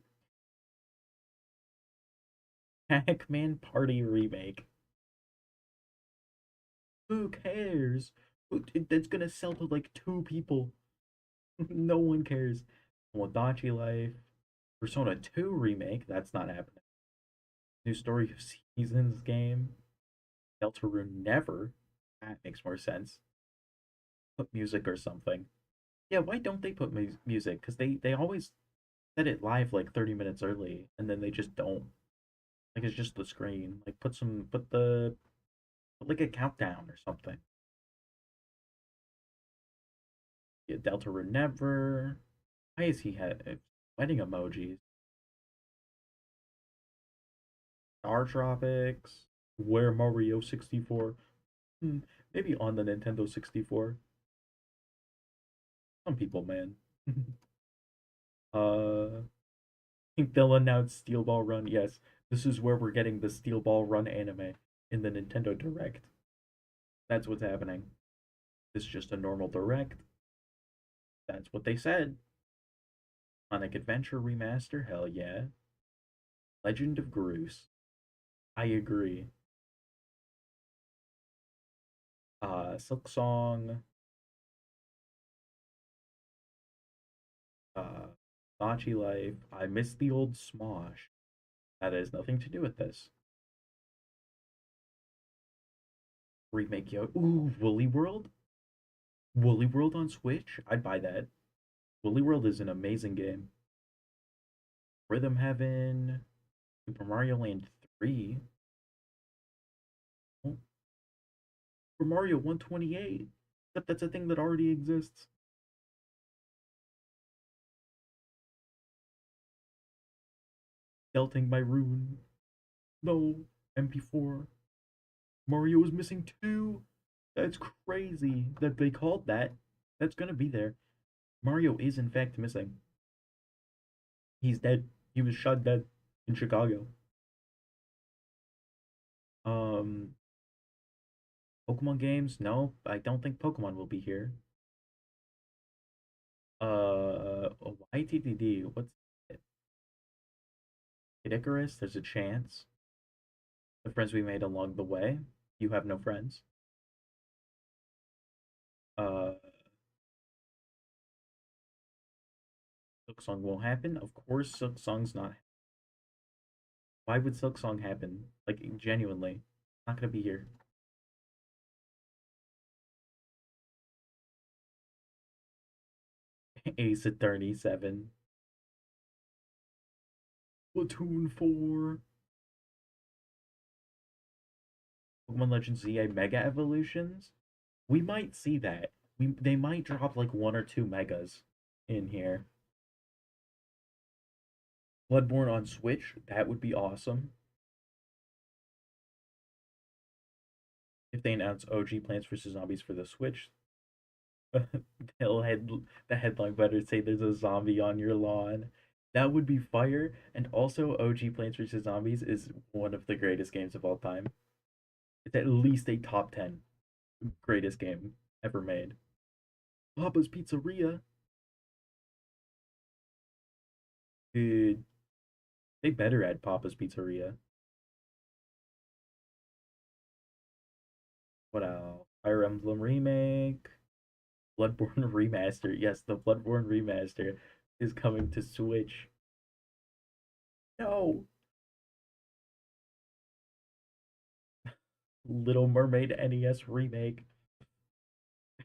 Pac-Man Party remake. Who cares? That's gonna sell to like 2 people. No one cares. Tomodachi Life. Persona 2 remake. That's not happening. New Story of Seasons game. Deltarune Never. That makes more sense. Put music or something. Yeah, why don't they put music? Because they always set it live like 30 minutes early, and then they just don't. Like, it's just the screen. Like, put like a countdown or something. Yeah, Deltarune Never. Why is he wedding emojis? Star Tropics. Where Mario 64? Maybe on the Nintendo 64. Some people, man. I think they'll announce Steel Ball Run. Yes, this is where we're getting the Steel Ball Run anime in the Nintendo Direct. That's what's happening. It's just a normal Direct. That's what they said. Sonic Adventure Remaster, hell yeah. Legend of Groose. I agree. Silk Song. Nachi Life. I miss the old Smosh. That has nothing to do with this. Remake Yo. Ooh, Woolly World? Woolly World on Switch? I'd buy that. Woolly World is an amazing game. Rhythm Heaven. Super Mario Land 3. Oh, Super Mario 128. Except that's a thing that already exists. Delting my rune. No. MP4. Mario is missing 2. That's crazy that they called that. That's gonna be there. Mario is in fact missing. He's dead. He was shot dead in Chicago. Um, Pokemon games? No, I don't think Pokemon will be here. YTDD, what's it? Kid Icarus, there's a chance. The friends we made along the way. You have no friends. Silksong won't happen. Of course, Silksong's not. Why would Silksong happen? Like, genuinely. Not gonna be here. Ace Attorney 7. Platoon 4. Pokemon Legends ZA Mega Evolutions. We might see that. They might drop like 1 or 2 megas in here. Bloodborne on Switch, that would be awesome. If they announce OG Plants vs Zombies for the Switch, the headline better say there's a zombie on your lawn. That would be fire. And also, OG Plants vs Zombies is one of the greatest games of all time. It's at least a top 10 greatest game ever made. Papa's Pizzeria. Dude, they better add Papa's Pizzeria. What else? Fire Emblem Remake. Bloodborne Remaster. Yes, the Bloodborne Remaster is coming to Switch. No! Little Mermaid NES Remake.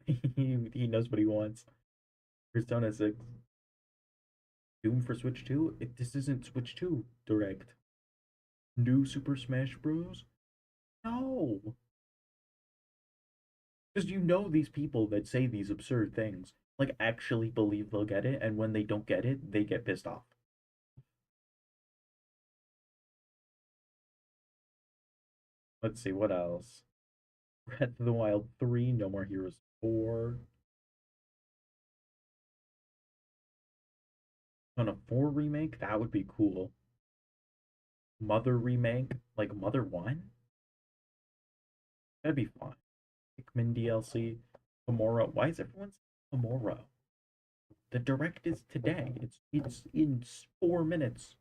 he knows what he wants. Persona 6. Doom for Switch 2? This isn't Switch 2 Direct. New Super Smash Bros? No! Because you know these people that say these absurd things, like, actually believe they'll get it, and when they don't get it, they get pissed off. Let's see, what else? Breath of the Wild 3, No More Heroes 4. On a 4 remake, that would be cool. Mother remake, like Mother 1? That'd be fun. Pikmin DLC, Gamora. Why is everyone saying Gamora? The direct is today. It's in 4 minutes.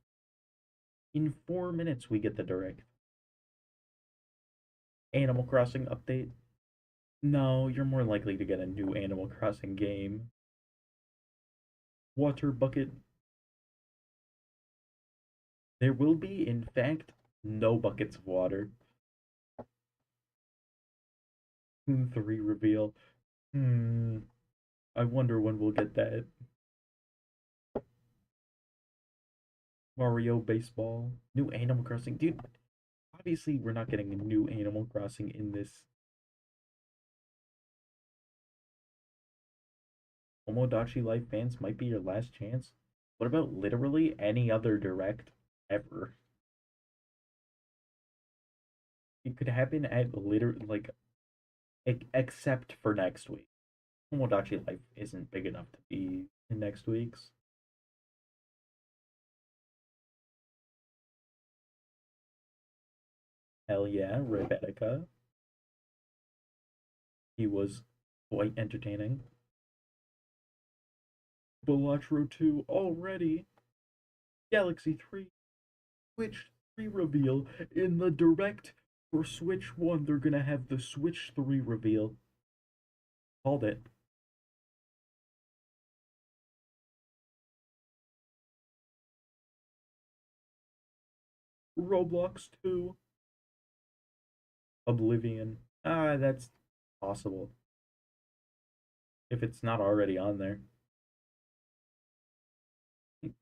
In 4 minutes we get the direct. Animal Crossing update. No, you're more likely to get a new Animal Crossing game. Water bucket. There will be, in fact, no buckets of water. 3 reveal. I wonder when we'll get that. Mario Baseball. New Animal Crossing. Dude, obviously we're not getting a new Animal Crossing in this. Tomodachi Life fans might be your last chance. What about literally any other direct ever? It could happen at like except for next week. Tomodachi Life isn't big enough to be in next week's. Hell yeah, Rebecca. He was quite entertaining. Balatro 2 already. Galaxy 3. Switch 3 reveal. In the direct for Switch 1, they're gonna have the Switch 3 reveal. Called it. Roblox 2. Oblivion. That's possible. If it's not already on there.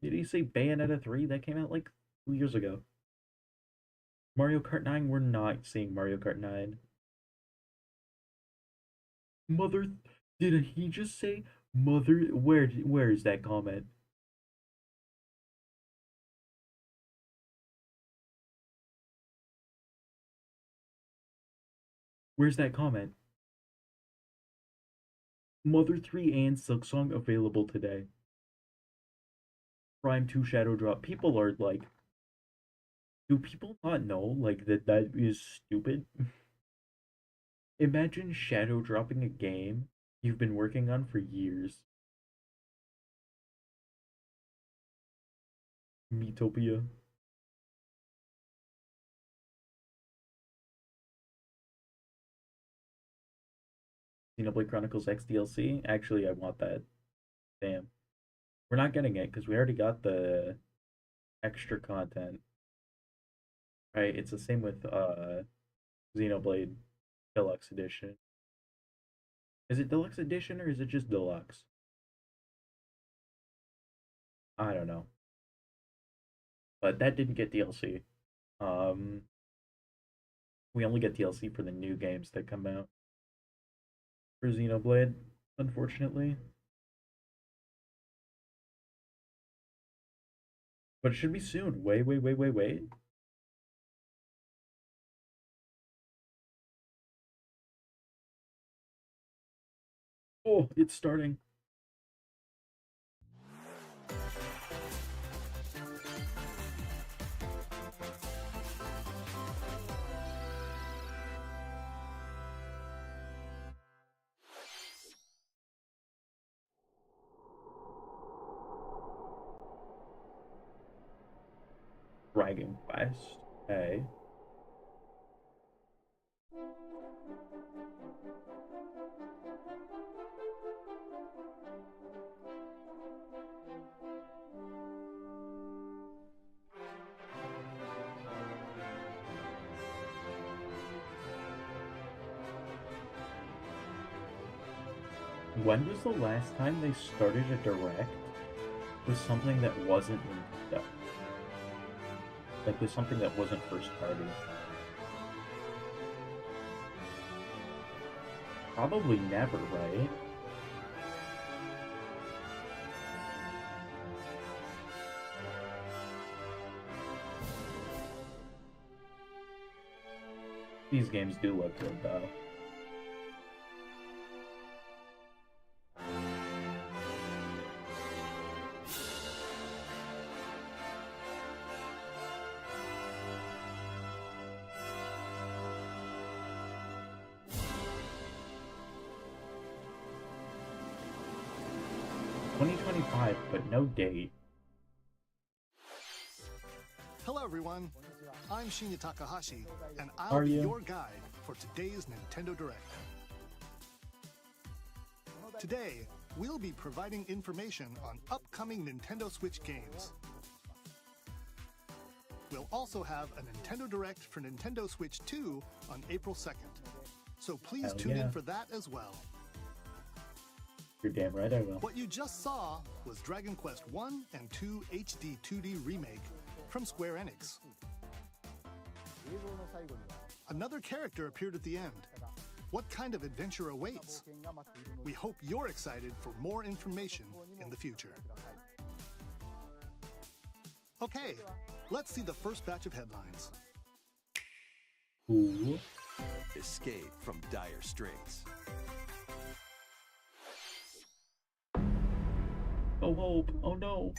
Did he say Bayonetta 3? That came out like 2 years ago. Mario Kart 9, we're not seeing Mario Kart 9. Mother, did he just say mother? Where is that comment? Where's that comment? Mother 3 and Silksong available today. Prime 2 Shadow Drop. People are like, do people not know like that is stupid? Imagine shadow dropping a game you've been working on for years. Metopia. Xenoblade Chronicles X DLC. Actually, I want that. Damn. We're not getting it because we already got the extra content. Right? It's the same with Xenoblade Deluxe Edition. Is it Deluxe Edition or is it just Deluxe? I don't know. But that didn't get DLC. We only get DLC for the new games that come out for Xenoblade, unfortunately. But it should be soon. Wait. Oh, it's starting. Dragon Quest. Okay. When was the last time they started a direct with something that wasn't Nintendo? Like with something that wasn't first party? Probably never, right? These games do look good though. But no date. Hello everyone, I'm Shinya Takahashi, and I'll be your guide for today's Nintendo Direct. Today, we'll be providing information on upcoming Nintendo Switch games. We'll also have a Nintendo Direct for Nintendo Switch 2 on April 2nd, so please tune in for that as well. You're damn right I will. What you just saw was Dragon Quest 1 and 2 HD 2D Remake from Square Enix. Another character appeared at the end. What kind of adventure awaits? We hope you're excited for more information in the future. Okay, let's see the first batch of headlines. Ooh. Escape from dire straits. Oh, hope. Oh, no.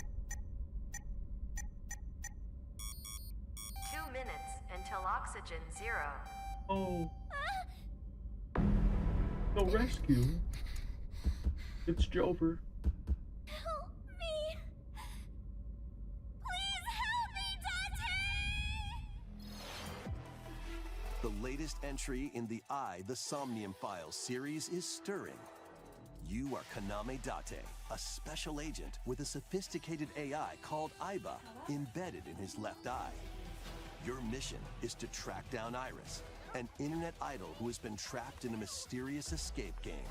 2 minutes until oxygen 0. Oh. No rescue. It's Jover. Help me. Please help me, Dante! The latest entry in the The Somnium Files series is stirring. You are Kaname Date, a special agent with a sophisticated AI called Aiba embedded in his left eye. Your mission is to track down Iris, an internet idol who has been trapped in a mysterious escape game.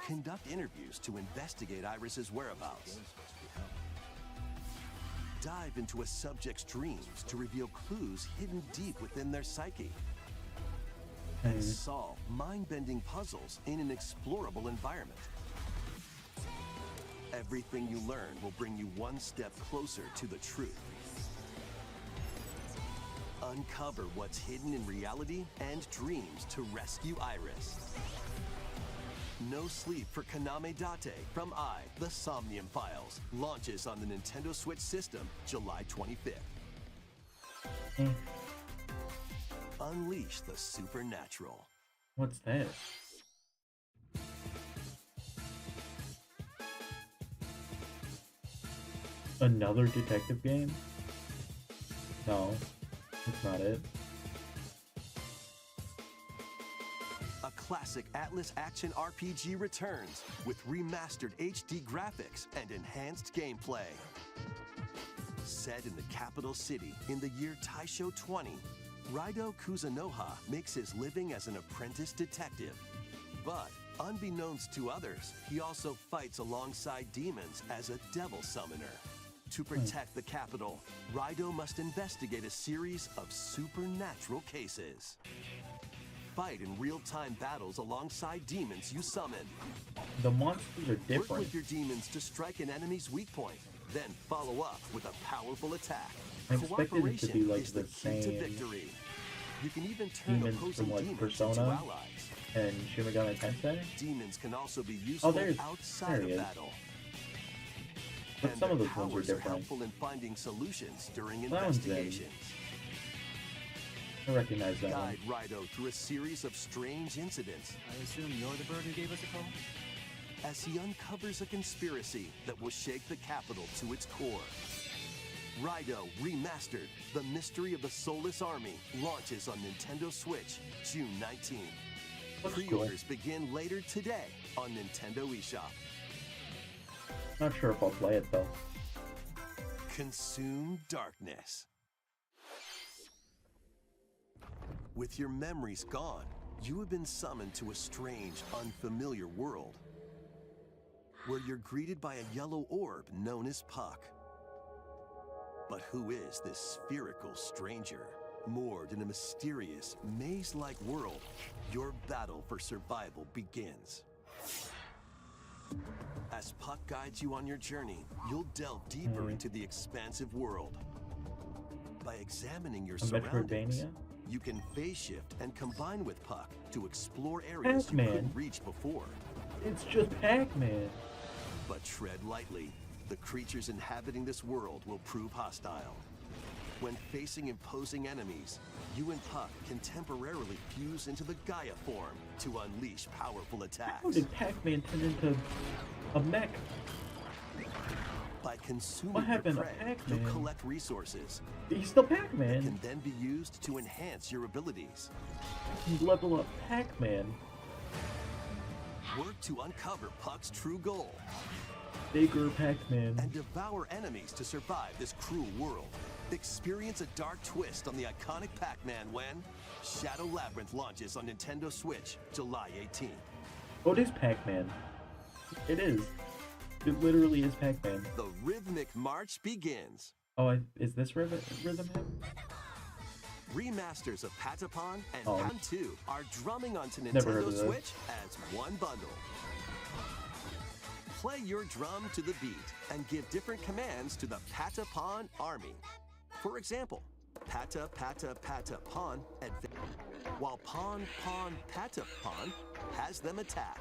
Conduct interviews to investigate Iris's whereabouts. Dive into a subject's dreams to reveal clues hidden deep within their psyche. And solve mind-bending puzzles in an explorable environment. Everything you learn will bring you one step closer to the truth. Uncover what's hidden in reality and dreams to rescue Iris. No Sleep for Kaname Date from The Somnium Files launches on the Nintendo Switch system July 25th. Unleash the supernatural. What's this? Another detective game? No, that's not it. A classic Atlas action RPG returns with remastered HD graphics and enhanced gameplay. Set in the capital city in the year Taisho 20, Raido Kuzunoha makes his living as an apprentice detective. But unbeknownst to others, he also fights alongside demons as a devil summoner. To protect the capital, Raido must investigate a series of supernatural cases. Fight in real-time battles alongside demons you summon. The monsters are different. Work with your demons to strike an enemy's weak point, then follow up with a powerful attack. I expected it to be like is the key to same victory. You can even turn demons opposing from like demons Persona into allies. and Shin Megami Tensei. Demons can also be useful outside of battle. But And some of their those ones are powers different. helpful in finding solutions during That one's in. investigations. I recognize that Guide Raido through a series of strange incidents. I assume you're the bird who gave us a call? As he uncovers a conspiracy that will shake the capital to its core. Raido Remastered, The Mystery of the Soulless Army, launches on Nintendo Switch June 19th. Looks cool. Pre-orders begin later today on Nintendo eShop. Not sure if I'll play it though. Consume darkness. With your memories gone, you have been summoned to a strange, unfamiliar world, where you're greeted by a yellow orb known as Puck. But who is this spherical stranger? Moored in a mysterious, maze-like world, your battle for survival begins. As Puck guides you on your journey, you'll delve deeper into the expansive world. By examining your surroundings, Metroidvania? you can phase shift and combine with Puck to explore areas you Pac-Man. couldn't reach before. It's just Pac-Man. But tread lightly. The creatures inhabiting this world will prove hostile. When facing imposing enemies, you and Puck can temporarily fuse into the Gaia form to unleash powerful How attacks. did Pac-Man turn into a mech? By consuming What your happened to prey, Pac-Man? you'll collect resources He's still that Pac-Man. can then be used to enhance your abilities. Level up Pac-Man. Work to uncover Puck's true goal Bigger Pac-Man. and devour enemies to survive this cruel world. Experience a dark twist on the iconic Pac-Man when Shadow Labyrinth launches on Nintendo Switch July 18th. Oh, it is Pac-Man. It is. It literally is Pac-Man. The rhythmic march begins. Oh, is this rhythm him? Remasters of Patapon and Oh. Pan 2 are drumming onto Never heard Nintendo of this. Switch as one bundle. Play your drum to the beat and give different commands to the Patapon army. For example, Pata Pata Pata Pawn while Pawn Pawn Patapon has them attack.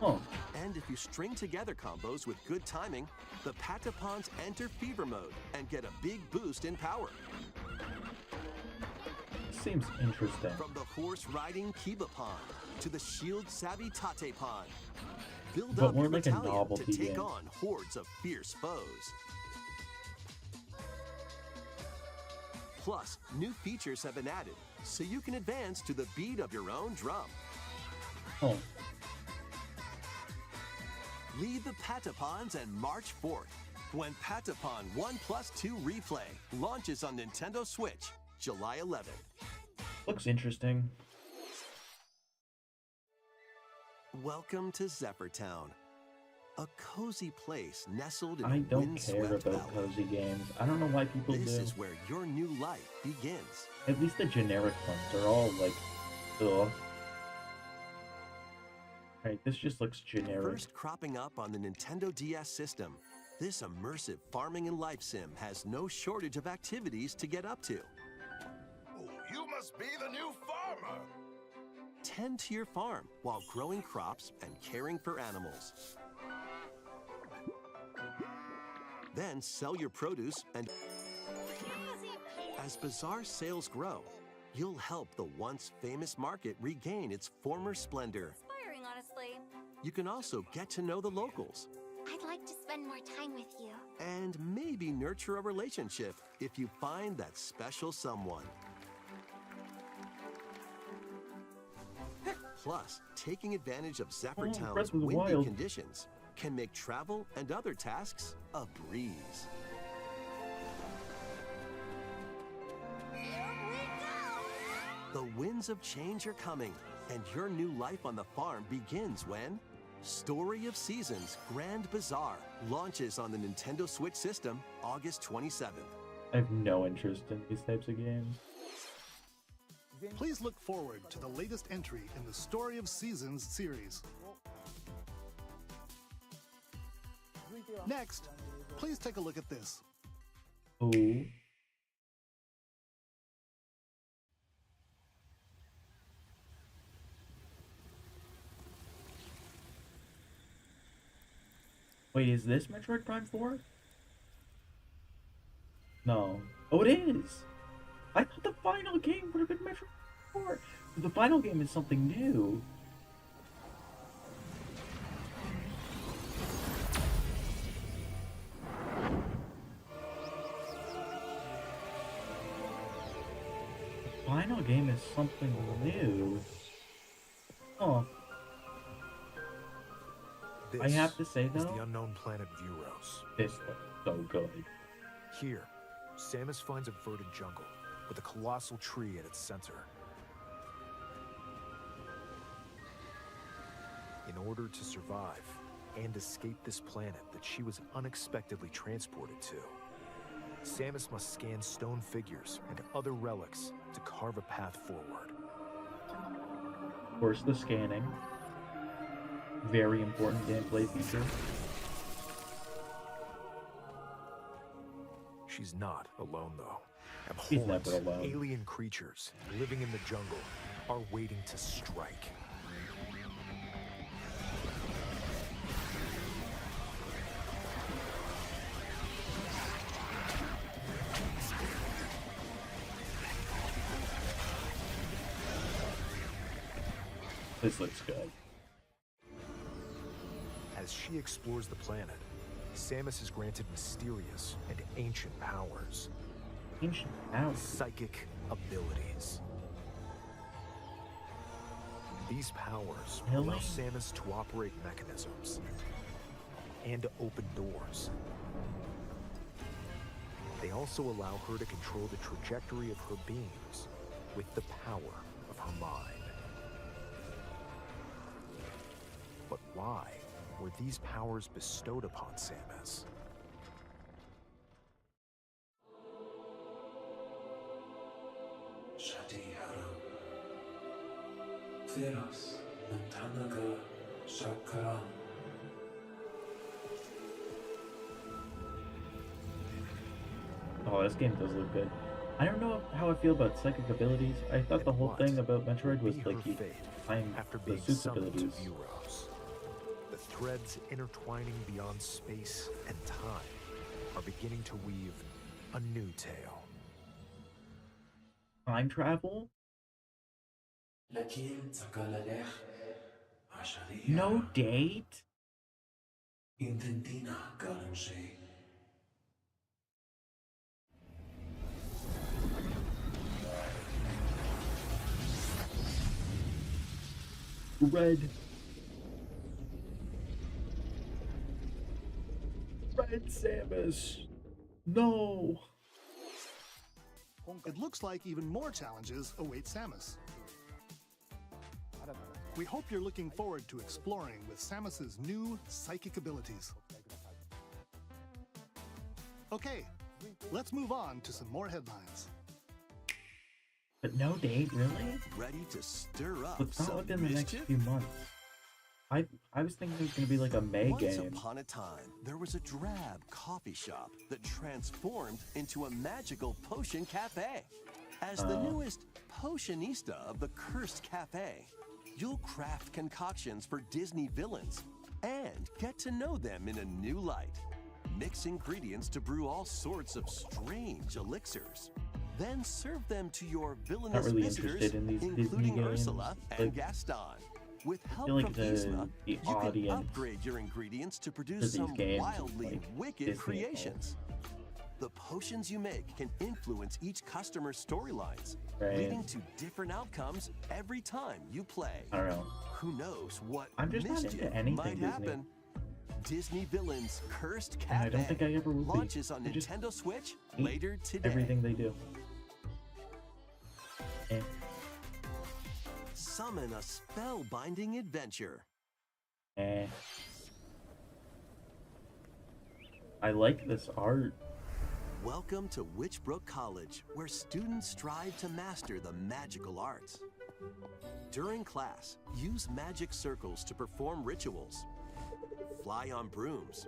Oh, And if you string together combos with good timing, the Patapons enter fever mode and get a big boost in power. seems interesting. From the horse-riding Kibapon to the shield-savvy Tatepon, build But up more your like a battalion to novelty take game. on hordes of fierce foes. Plus, new features have been added, so you can advance to the beat of your own drum. Oh, Lead the Patapons and march forth when Patapon 1+2 Replay launches on Nintendo Switch July 11th. looks interesting. Welcome to Zephyr Town, a cozy place nestled in I a don't care windswept about valley. cozy games. I don't know why people This do. is where your new life begins. At least the generic ones are all like, ugh. Right, this just looks generic. First cropping up on the Nintendo DS system, this immersive farming and life sim has no shortage of activities to get up to. Oh, you must be the new farmer. Tend to your farm while growing crops and caring for animals. Then sell your produce, and as bazaar sales grow, you'll help the once famous market regain its former splendor. Inspiring, honestly. You can also get to know the locals I'd like to spend more time with you. and maybe nurture a relationship if you find that special someone. Plus, taking advantage of Zephyr Breath Town's of the windy Wild. conditions can make travel and other tasks a breeze. The winds of change are coming, and your new life on the farm begins when Story of Seasons Grand Bazaar launches on the Nintendo Switch system August 27th. I have no interest in these types of games. Please look forward to the latest entry in the Story of Seasons series. Next, please take a look at this. Oh. Wait, is this Metroid Prime 4? No. Oh, it is! I thought the final game would have been Metroid 4. The final game is something new. final game is something new. Oh, I have to say is though, the unknown planet Vuros. this looks so good. Here, Samus finds a verdant jungle with a colossal tree at its center. In order to survive and escape this planet that she was unexpectedly transported to, Samus must scan stone figures and other relics to carve a path forward. Of course, the scanning. Very important gameplay feature. She's not alone, though. She's Abhorrent never alone. alien creatures living in the jungle are waiting to strike. This looks good. As she explores the planet, Samus is granted mysterious and ancient powers. Ancient powers? Psychic abilities. These powers Really? allow Samus to operate mechanisms and to open doors. They also allow her to control the trajectory of her beams with the power of her mind. But why were these powers bestowed upon Samus? Oh, this game does look good. I don't know how I feel about psychic abilities. I thought the whole thing about Metroid was like you find After the being super summoned to abilities. Vuros, the threads intertwining beyond space and time are beginning to weave a new tale. Time travel? No date? Red. Red Samus. No. It looks like even more challenges await Samus. We hope you're looking forward to exploring with Samus's new psychic abilities. Okay, let's move on to some more headlines. But no date, really? Ready to stir up It's not some within the next mischief? few months. I was thinking it was gonna be like a May Once game. upon a time, there was a drab coffee shop that transformed into a magical potion cafe. As the newest potionista of the Cursed Cafe, you'll craft concoctions for Disney villains and get to know them in a new light. Mix ingredients to brew all sorts of strange elixirs. Then serve them to your villainous really visitors, interested in these Disney including games. Ursula and Like, Gaston. With help feel like from the Yzma, you can audience upgrade your ingredients to for produce these some games is, wildly like, wicked Disney creations. The potions you make can influence each customer's storylines, Right. leading to different outcomes every time you play. I don't know. Who knows what I'm just not mischief into anything might Disney. happen? Disney Villains Cursed And I Cafe don't think I ever will be. launches on I just Nintendo Switch hate later today. Everything they do. And Summon a spellbinding adventure. I like this art. Welcome to Witchbrook College, where students strive to master the magical arts. During class, use magic circles to perform rituals, fly on brooms,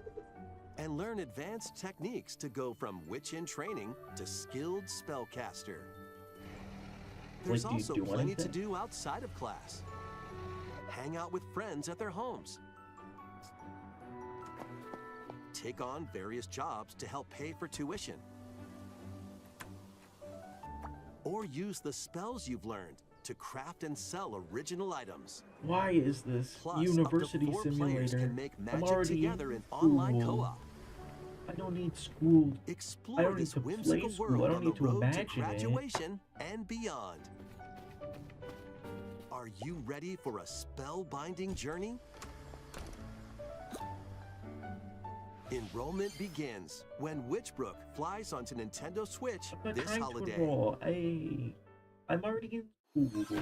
and learn advanced techniques to go from witch in training to skilled spellcaster. There's Wait, do you also do plenty to anything? do outside of class. Hang out with friends at their homes. Take on various jobs to help pay for tuition. Or use the spells you've learned to craft and sell original items. Why is this Plus, university up to 4 players simulator? can make I'm magic already together in online cool. co-op. I don't need school. I Explore don't need this to play whimsical school. I world don't on the need to road to imagine it. graduation and beyond. Are you ready for a spellbinding journey? Enrollment begins when Witchbrook flies onto Nintendo Switch I'm not this trying to holiday. enroll. I'm already in school.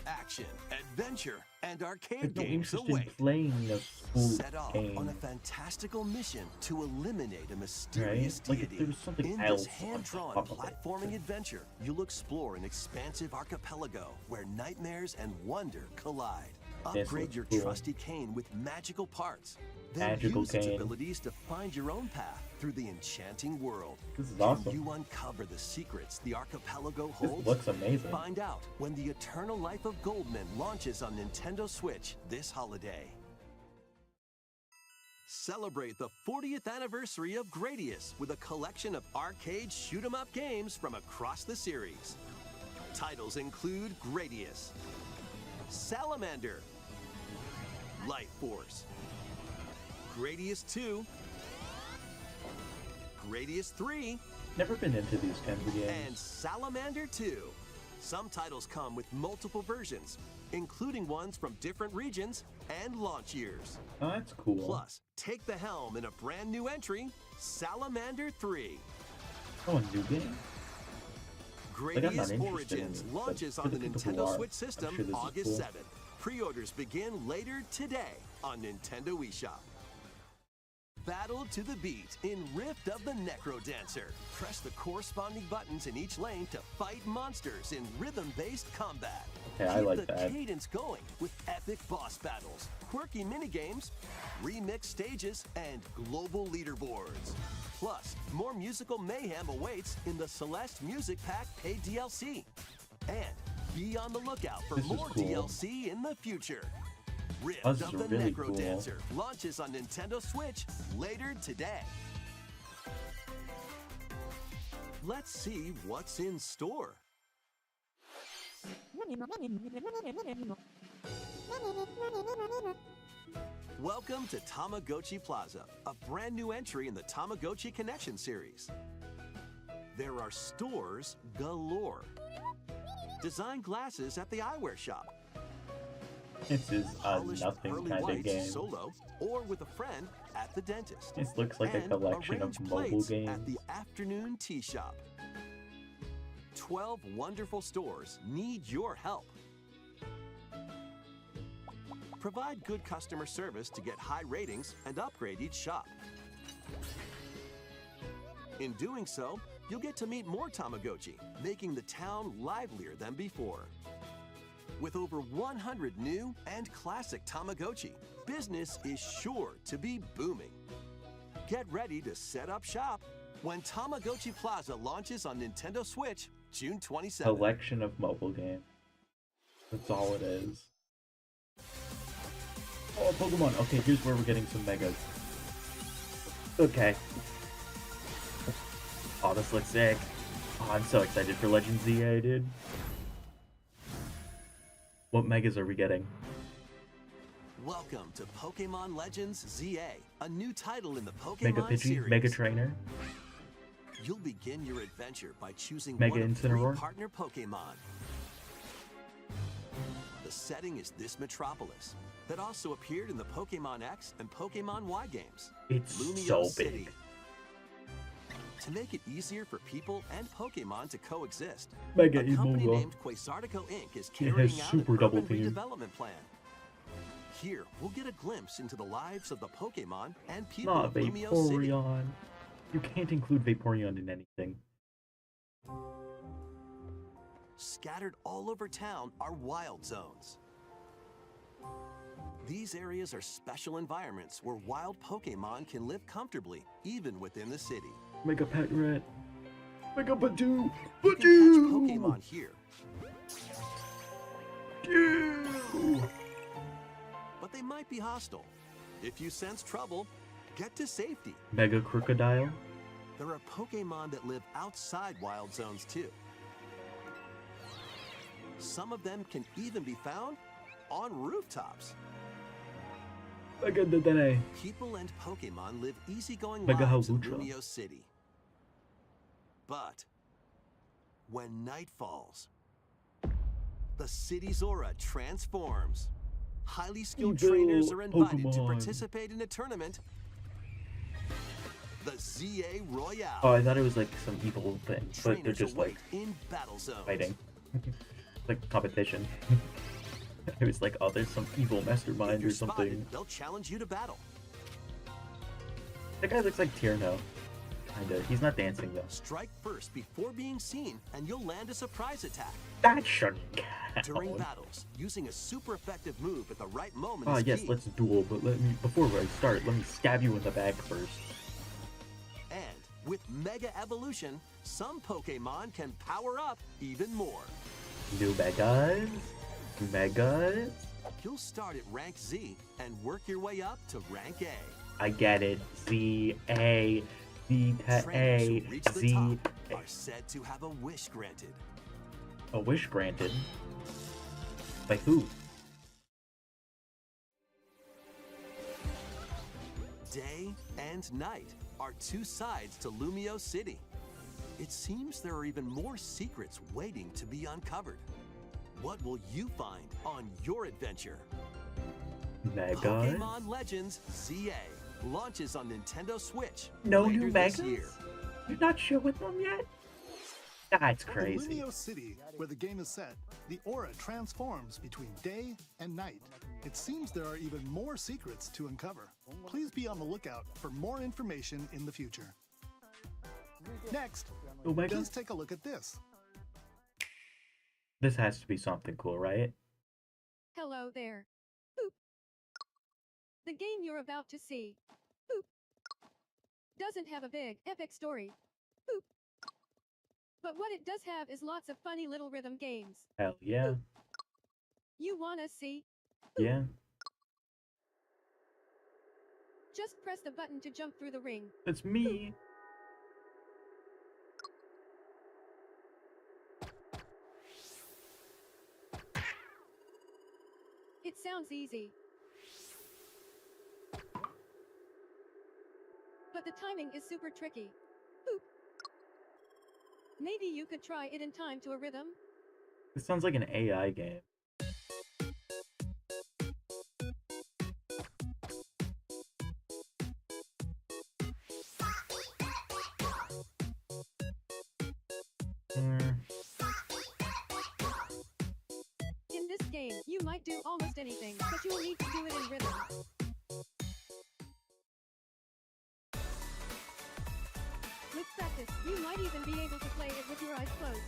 Action, adventure, and There's arcade no games interest in await. playing a school Set off on a game. fantastical mission to eliminate a mysterious Right? Like, if deity. there was something In else this on hand-drawn top of it. platforming adventure, you'll explore an expansive archipelago where nightmares and wonder collide. This Upgrade looks your cool. trusty cane with magical parts. Then Magical use its cane. abilities to find your own path through the enchanting world. This is Can awesome. you uncover the secrets the archipelago This holds? looks amazing. Find out when The Eternal Life of Goldman launches on Nintendo Switch this holiday. Celebrate the 40th anniversary of Gradius with a collection of arcade shoot-'em-up games from across the series. Titles include Gradius, Salamander, Light Force, Gradius 2, Gradius 3, Never been into these kinds of games. and Salamander 2. Some titles come with multiple versions, including ones from different regions and launch years. Oh, that's cool. Plus, take the helm in a brand new entry, Salamander 3. Oh, a new game? Like, I'm not Gradius interested in Origins it, but launches for on the the people who Nintendo are, Switch I'm system sure this is August cool. 7th. Pre-orders begin later today on Nintendo eShop. Battle to the beat in Rift of the Necrodancer. Press the corresponding buttons in each lane to fight monsters in rhythm-based combat. Okay, I Keep like the that. cadence going with epic boss battles, quirky minigames, remixed stages, and global leaderboards. Plus, more musical mayhem awaits in the Celeste Music Pack paid DLC. And be on the lookout for This is more cool. DLC in the future. Rift Oh, this of is the really cool. Necrodancer launches on Nintendo Switch later today. Let's see what's in store. Welcome to Tamagotchi Plaza, a brand new entry in the Tamagotchi Connection series. There are stores galore. Design glasses at the eyewear shop. This is a Polished nothing pearly kind of whites game. solo or with a friend at the dentist. This looks like a And collection of arranged mobile plates games. at the afternoon tea shop. 12 wonderful stores need your help. Provide good customer service to get high ratings and upgrade each shop. In doing so, you'll get to meet more Tamagotchi, making the town livelier than before. With over 100 new and classic Tamagotchi, business is sure to be booming. Get ready to set up shop when Tamagotchi Plaza launches on Nintendo Switch June 27th. Collection of mobile games. That's all it is. Oh, Pokemon. Okay, here's where we're getting some megas. Okay. Oh, this looks sick. Oh, I'm so excited for Legends ZA, dude. What megas are we getting? Welcome to Pokemon Legends ZA, a new title in the Mega Pokemon Pidgey, series. Mega Trainer. You'll begin your adventure by choosing Mega one of 3 Incineroar. partner Pokemon. The setting is this metropolis that also appeared in the Pokemon X and Pokemon Y games. It's Lumio so City. big. To make it easier for people and Pokemon to coexist, Mega a company Emolga. named Quasartico Inc. is It carrying has out super an double urban team. redevelopment plan. Here, we'll get a glimpse into the lives of the Pokemon and people Not of Lumio City. Vaporeon. You can't include Vaporeon in anything. Scattered all over town are wild zones. These areas are special environments where wild Pokemon can live comfortably, even within the city. Mega Pet Rat. Mega Patu. You can catch Patu. Pokemon here, Ew. but they might be hostile. If you sense trouble, get to safety. Mega Crocodile. There are Pokemon that live outside wild zones too. Some of them can even be found on rooftops. Mega Dedenne. People and Pokemon live easygoing Mega lives in Halucha. Lumio City. But when night falls, the city's aura transforms. Highly skilled Evil trainers are invited to Pokemon. participate in a tournament, the ZA Royale. Oh, I thought it was like some evil thing, but they're Trainers just await like in battle zones. fighting. Like competition. It was like, oh, there's some evil If mastermind you're or something. spotted, they'll challenge you to battle. That guy looks like Tierno. Kinda. He's not dancing though. Strike first before being seen, and you'll land a surprise attack. That shouldn't count. During battles, using a super effective move at the right moment Ah, is yes, key. let's duel, but before I start, let me stab you in the back first. And with Mega Evolution, some Pokemon can power up even more. New Megas? Megas? You'll start at rank Z and work your way up to rank A. I get it. Z, A, Z to Trainers A, who reach the Z. top are said to have a wish granted. A wish granted? By who? Day and night are two sides to Lumio City. It seems there are even more secrets waiting to be uncovered. What will you find on your adventure? Megas? Pokemon Legends ZA launches on Nintendo Switch No later new this Megas? year. You're not sure with them yet? That's In crazy. Lumio City, where the game is set, the aura transforms between day and night. It seems there are even more secrets to uncover. Please be on the lookout for more information in the future. Next, Omega? please take a look at this. This has to be something cool, right? Hello there. Boop. The game you're about to see, boop, doesn't have a big, epic story. Boop. But what it does have is lots of funny little rhythm games. Hell yeah. You wanna see? Yeah. Just press the button to jump through the ring. It's me. It sounds easy. But the timing is super tricky. Boop. Maybe you could try it in time to a rhythm? This sounds like an AI game. In this game, you might do almost anything, but you will need to do it in rhythm. With practice, you might even be able to play it with your eyes closed.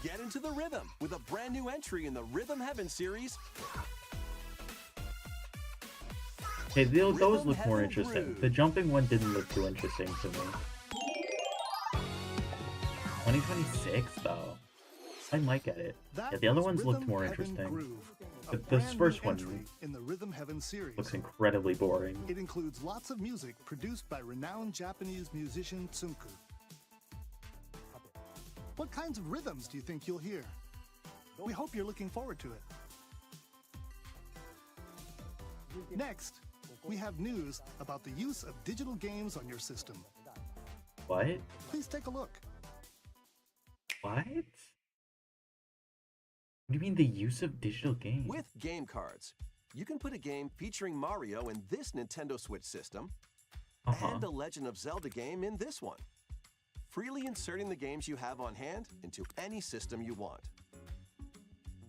Get into the rhythm with a brand new entry in the Rhythm Heaven series. Hey, those Rhythm look more Heaven interesting. Groove. The jumping one didn't look too interesting to me. 2026 though. I might get it. That Yeah, the other was ones looked Rhythm more Heaven interesting. Groove, a But this brand first new one entry in the Rhythm Heaven series. looks incredibly boring. It includes lots of music produced by renowned Japanese musician Tsunku. What kinds of rhythms do you think you'll hear? We hope you're looking forward to it. Next, we have news about the use of digital games on your system. What? Please take a look. What? What do you mean the use of digital games? With game cards, you can put a game featuring Mario in this Nintendo Switch system and a Legend of Zelda game in this one, freely inserting the games you have on hand into any system you want.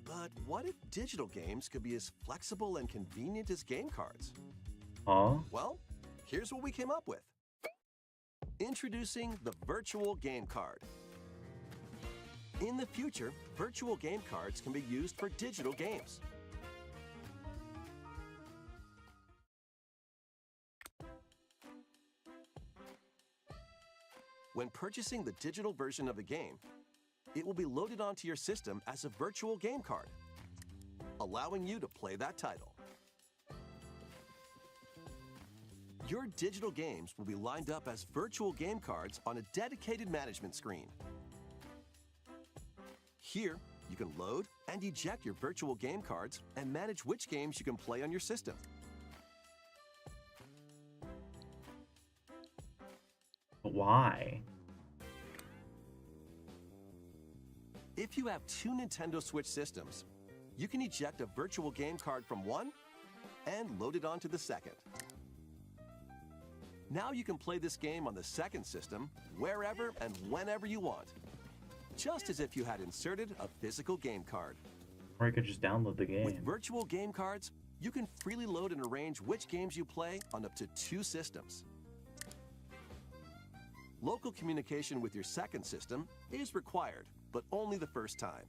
But what if digital games could be as flexible and convenient as game cards? Huh? Well, here's what we came up with. Introducing the Virtual Game Card. In the future, virtual game cards can be used for digital games. When purchasing the digital version of the game, it will be loaded onto your system as a virtual game card, allowing you to play that title. Your digital games will be lined up as virtual game cards on a dedicated management screen. Here, you can load and eject your virtual game cards and manage which games you can play on your system. Why? If you have two Nintendo Switch systems, you can eject a virtual game card from one and load it onto the second. Now you can play this game on the second system wherever and whenever you want, just as if you had inserted a physical game card. Or I could just download the game. With virtual game cards, you can freely load and arrange which games you play on up to two systems. Local communication with your second system is required, but only the first time.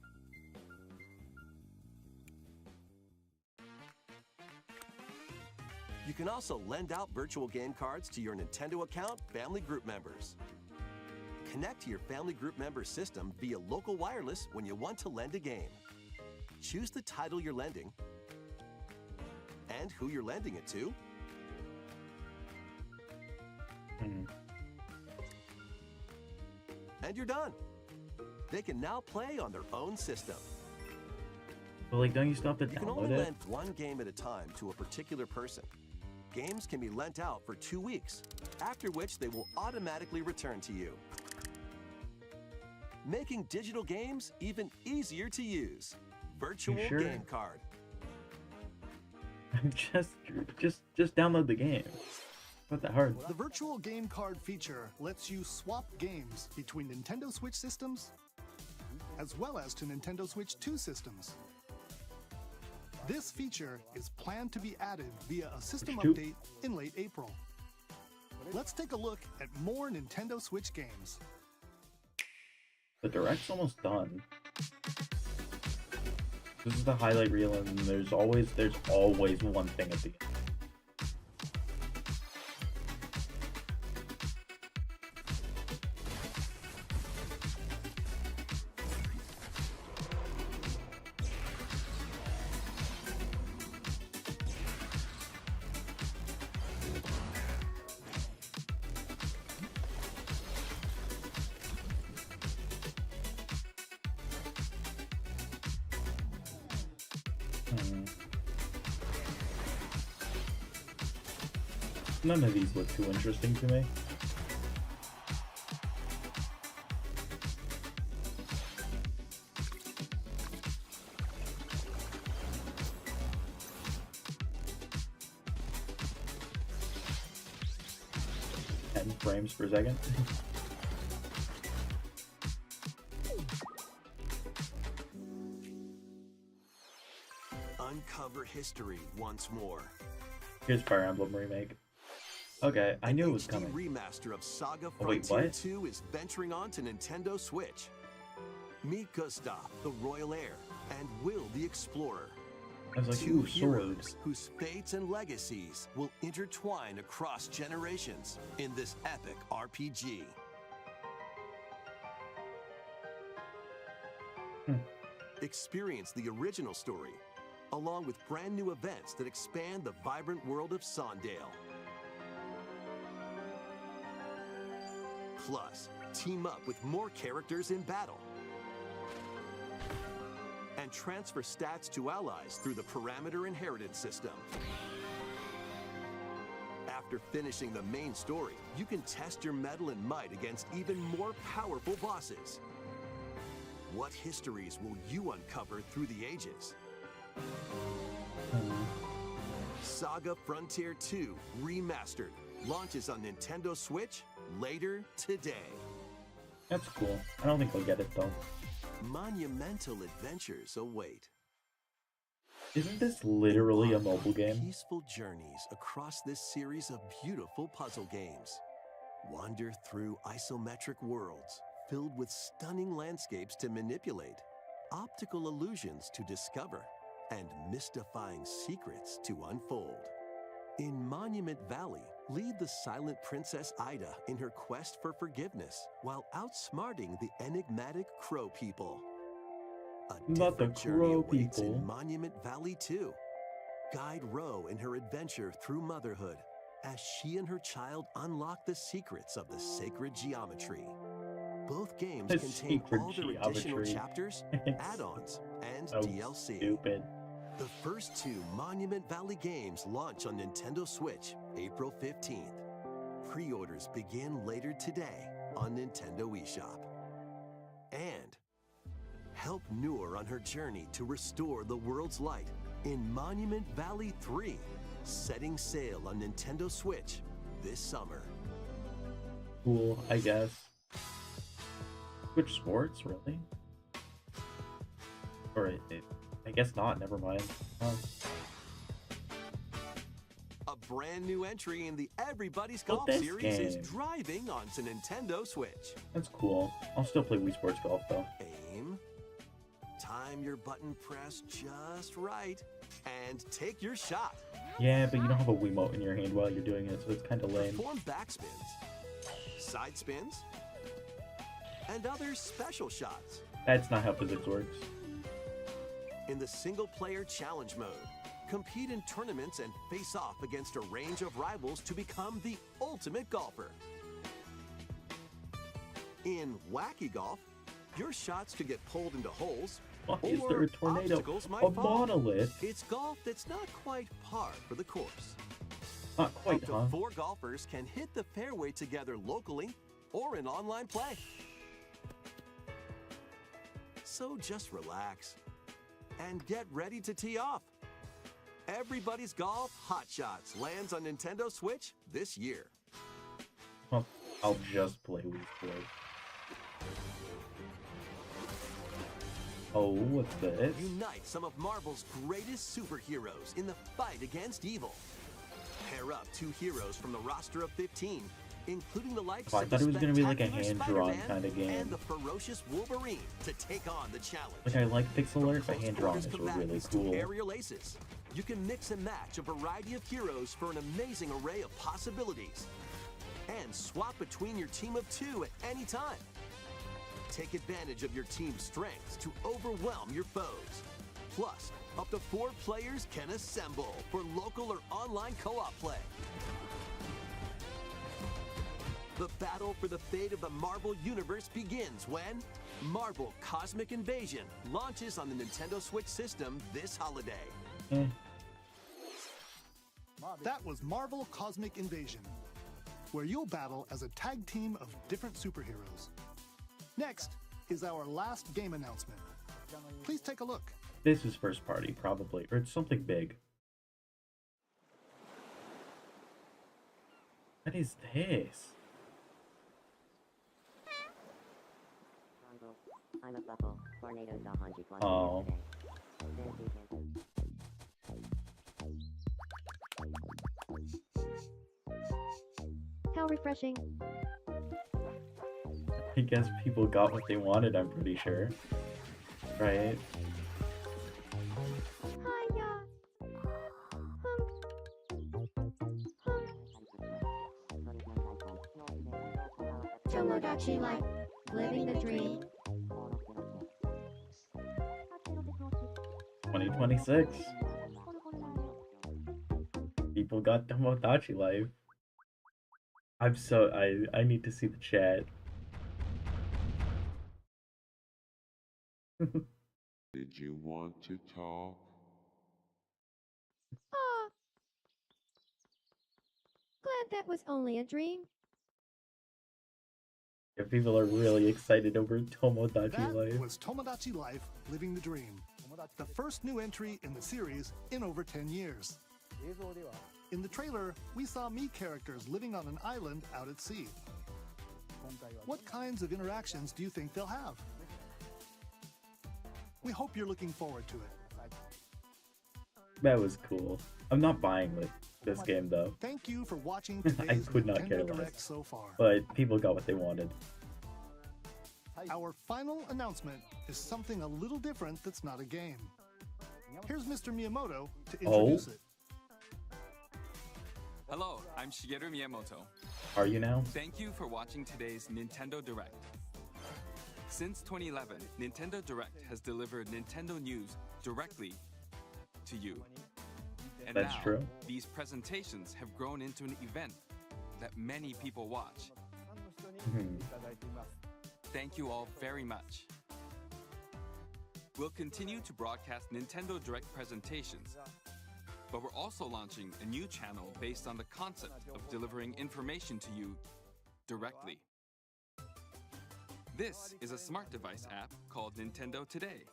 You can also lend out virtual game cards to your Nintendo account family group members. Connect to your family group member system via local wireless when you want to lend a game. Choose the title you're lending and who you're lending it to. And you're done. They can now play on their own system. But like, don't you still have to You can download only it? lend one game at a time to a particular person. Games can be lent out for 2 weeks, after which they will automatically return to you. Making digital games even easier to use. Virtual sure? Game Card. just download the game. Not that hard. The virtual game card feature lets you swap games between Nintendo Switch systems as well as to Nintendo Switch 2 systems. This feature is planned to be added via a system Switch 2? update in late April. Let's take a look at more Nintendo Switch games. The Direct's almost done. This is the highlight reel, and there's always one thing at the end. None of these look too interesting to me. Frames per second. Uncover history once more. Here's Fire Emblem Remake. Okay, I knew it was HD coming. remaster of Saga Oh, wait, Frontier what? 2 is venturing on to Nintendo Switch. Meet Gustav, the royal heir, and Will, the explorer. I was like, Two ooh, heroes swords. whose fates and legacies will intertwine across generations in this epic RPG. Experience the original story, along with brand new events that expand the vibrant world of Sondale. Plus, team up with more characters in battle. And transfer stats to allies through the parameter inheritance system. After finishing the main story, you can test your mettle and might against even more powerful bosses. What histories will you uncover through the ages? Saga Frontier 2 Remastered launches on Nintendo Switch later today. That's cool. I don't think I'll get it though. Monumental adventures await. Isn't this literally a mobile game? Peaceful journeys across this series of beautiful puzzle games. Wander through isometric worlds filled with stunning landscapes to manipulate, optical illusions to discover, and mystifying secrets to unfold. In Monument Valley, lead the silent Princess Ida in her quest for forgiveness while outsmarting the enigmatic Crow People. A Not the different journey Crow awaits People. in Monument Valley 2. Guide Ro in her adventure through motherhood as she and her child unlock the secrets of the sacred geometry. Both games The contain secret all their additional geometry. chapters, add-ons, and So DLC. stupid. The first two Monument Valley games launch on Nintendo Switch April 15th. Pre-orders begin later today on Nintendo eShop. And help Noor on her journey to restore the world's light in Monument Valley 3, setting sail on Nintendo Switch this summer. Cool, I guess. Switch Sports, really? Or I guess not, never mind. A brand new entry in the Everybody's Oh, Golf this series is game. driving onto Nintendo Switch. That's cool. I'll still play Wii Sports Golf, though. Aim, time your button press just right, and take your shot. Yeah, but you don't have a Wiimote in your hand while you're doing it, so it's kind of lame. Perform backspins, side spins, and other special shots. That's not how physics works. In the single-player challenge mode, compete in tournaments and face off against a range of rivals to become the ultimate golfer. In Wacky Golf, your shots could get pulled into holes, Why or is there a tornado? obstacles might A fall. monolith? It's golf that's not quite par for the course. Not quite, Up to huh? 4 golfers can hit the fairway together locally or in online play. So just relax and get ready to tee off. Everybody's Golf Hot Shots lands on Nintendo Switch this year. Well, I'll just play Wii Sports. Oh, what's this? Unite some of Marvel's greatest superheroes in the fight against evil. Pair up 2 heroes from the roster of 15, including the likes Oh, I of thought the it was gonna be like a spectacular hand-drawn Spider-Man kinda game. and the ferocious Wolverine to take on the challenge. Like, I like pixel art, but hand-drawn Close is really combatants cool. to aerial aces. You can mix and match a variety of heroes for an amazing array of possibilities. And swap between your team of 2 at any time. Take advantage of your team's strengths to overwhelm your foes. Plus, up to 4 players can assemble for local or online co-op play. The battle for the fate of the Marvel Universe begins when Marvel Cosmic Invasion launches on the Nintendo Switch system this holiday. That was Marvel Cosmic Invasion, where you'll battle as a tag team of different superheroes. Next is our last game announcement. Please take a look. This is first party, probably. Or it's something big. What is this? Oh. How refreshing. I guess people got what they wanted, I'm pretty sure. Right? Hiya. Tomodachi Life. Living the dream. 2026. People got Tomodachi Life. I need to see the chat. Did you want to talk? Ah. Glad that was only a dream. Yeah, people are really excited over Tomodachi That Life. was Tomodachi Life Living the Dream, the first new entry in the series in over 10 years. In the trailer, we saw Mii characters living on an island out at sea. What kinds of interactions do you think they'll have? We hope you're looking forward to it. That was cool. I'm not buying this game though. Thank you for watching I today's could not care Nintendo less. Direct so far. But people got what they wanted. Our final announcement is something a little different that's not a game. Here's Mr. Miyamoto to introduce it. Hello, I'm Shigeru Miyamoto. Are you now? Thank you for watching today's Nintendo Direct. Since 2011, Nintendo Direct has delivered Nintendo news directly to you. And That's now, true. these presentations have grown into an event that many people watch. Thank you all very much. We'll continue to broadcast Nintendo Direct presentations, but we're also launching a new channel based on the concept of delivering information to you directly. This is a smart device app called Nintendo Today,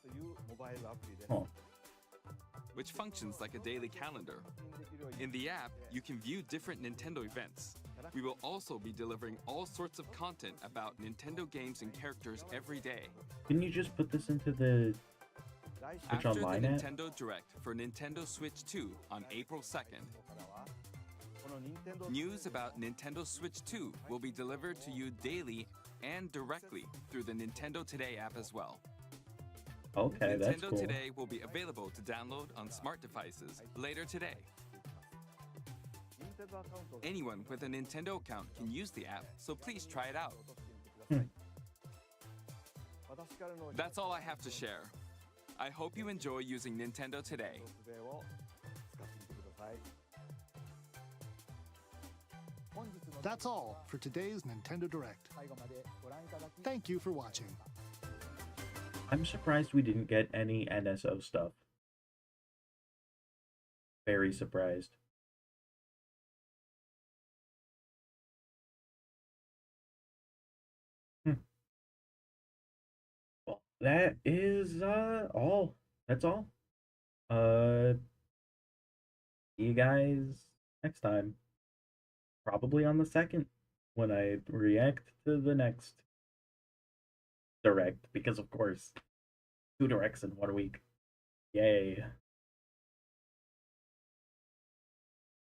which functions like a daily calendar. In the app, you can view different Nintendo events. We will also be delivering all sorts of content about Nintendo games and characters every day. Can you just put this into the Switch After the Online app? Nintendo Direct for Nintendo Switch 2 on April 2nd, news about Nintendo Switch 2 will be delivered to you daily and directly through the Nintendo Today app as well. Okay, that's Nintendo cool. Today will be available to download on smart devices later today. Anyone with a Nintendo account can use the app, so please try it out. That's all I have to share. I hope you enjoy using Nintendo Today. That's all for today's Nintendo Direct. Thank you for watching. I'm surprised we didn't get any NSO stuff. Very surprised. Well, that is all. That's all. See you guys next time. Probably on the 2nd when I react to the next Direct, because of course, 2 Directs in 1 week. Yay.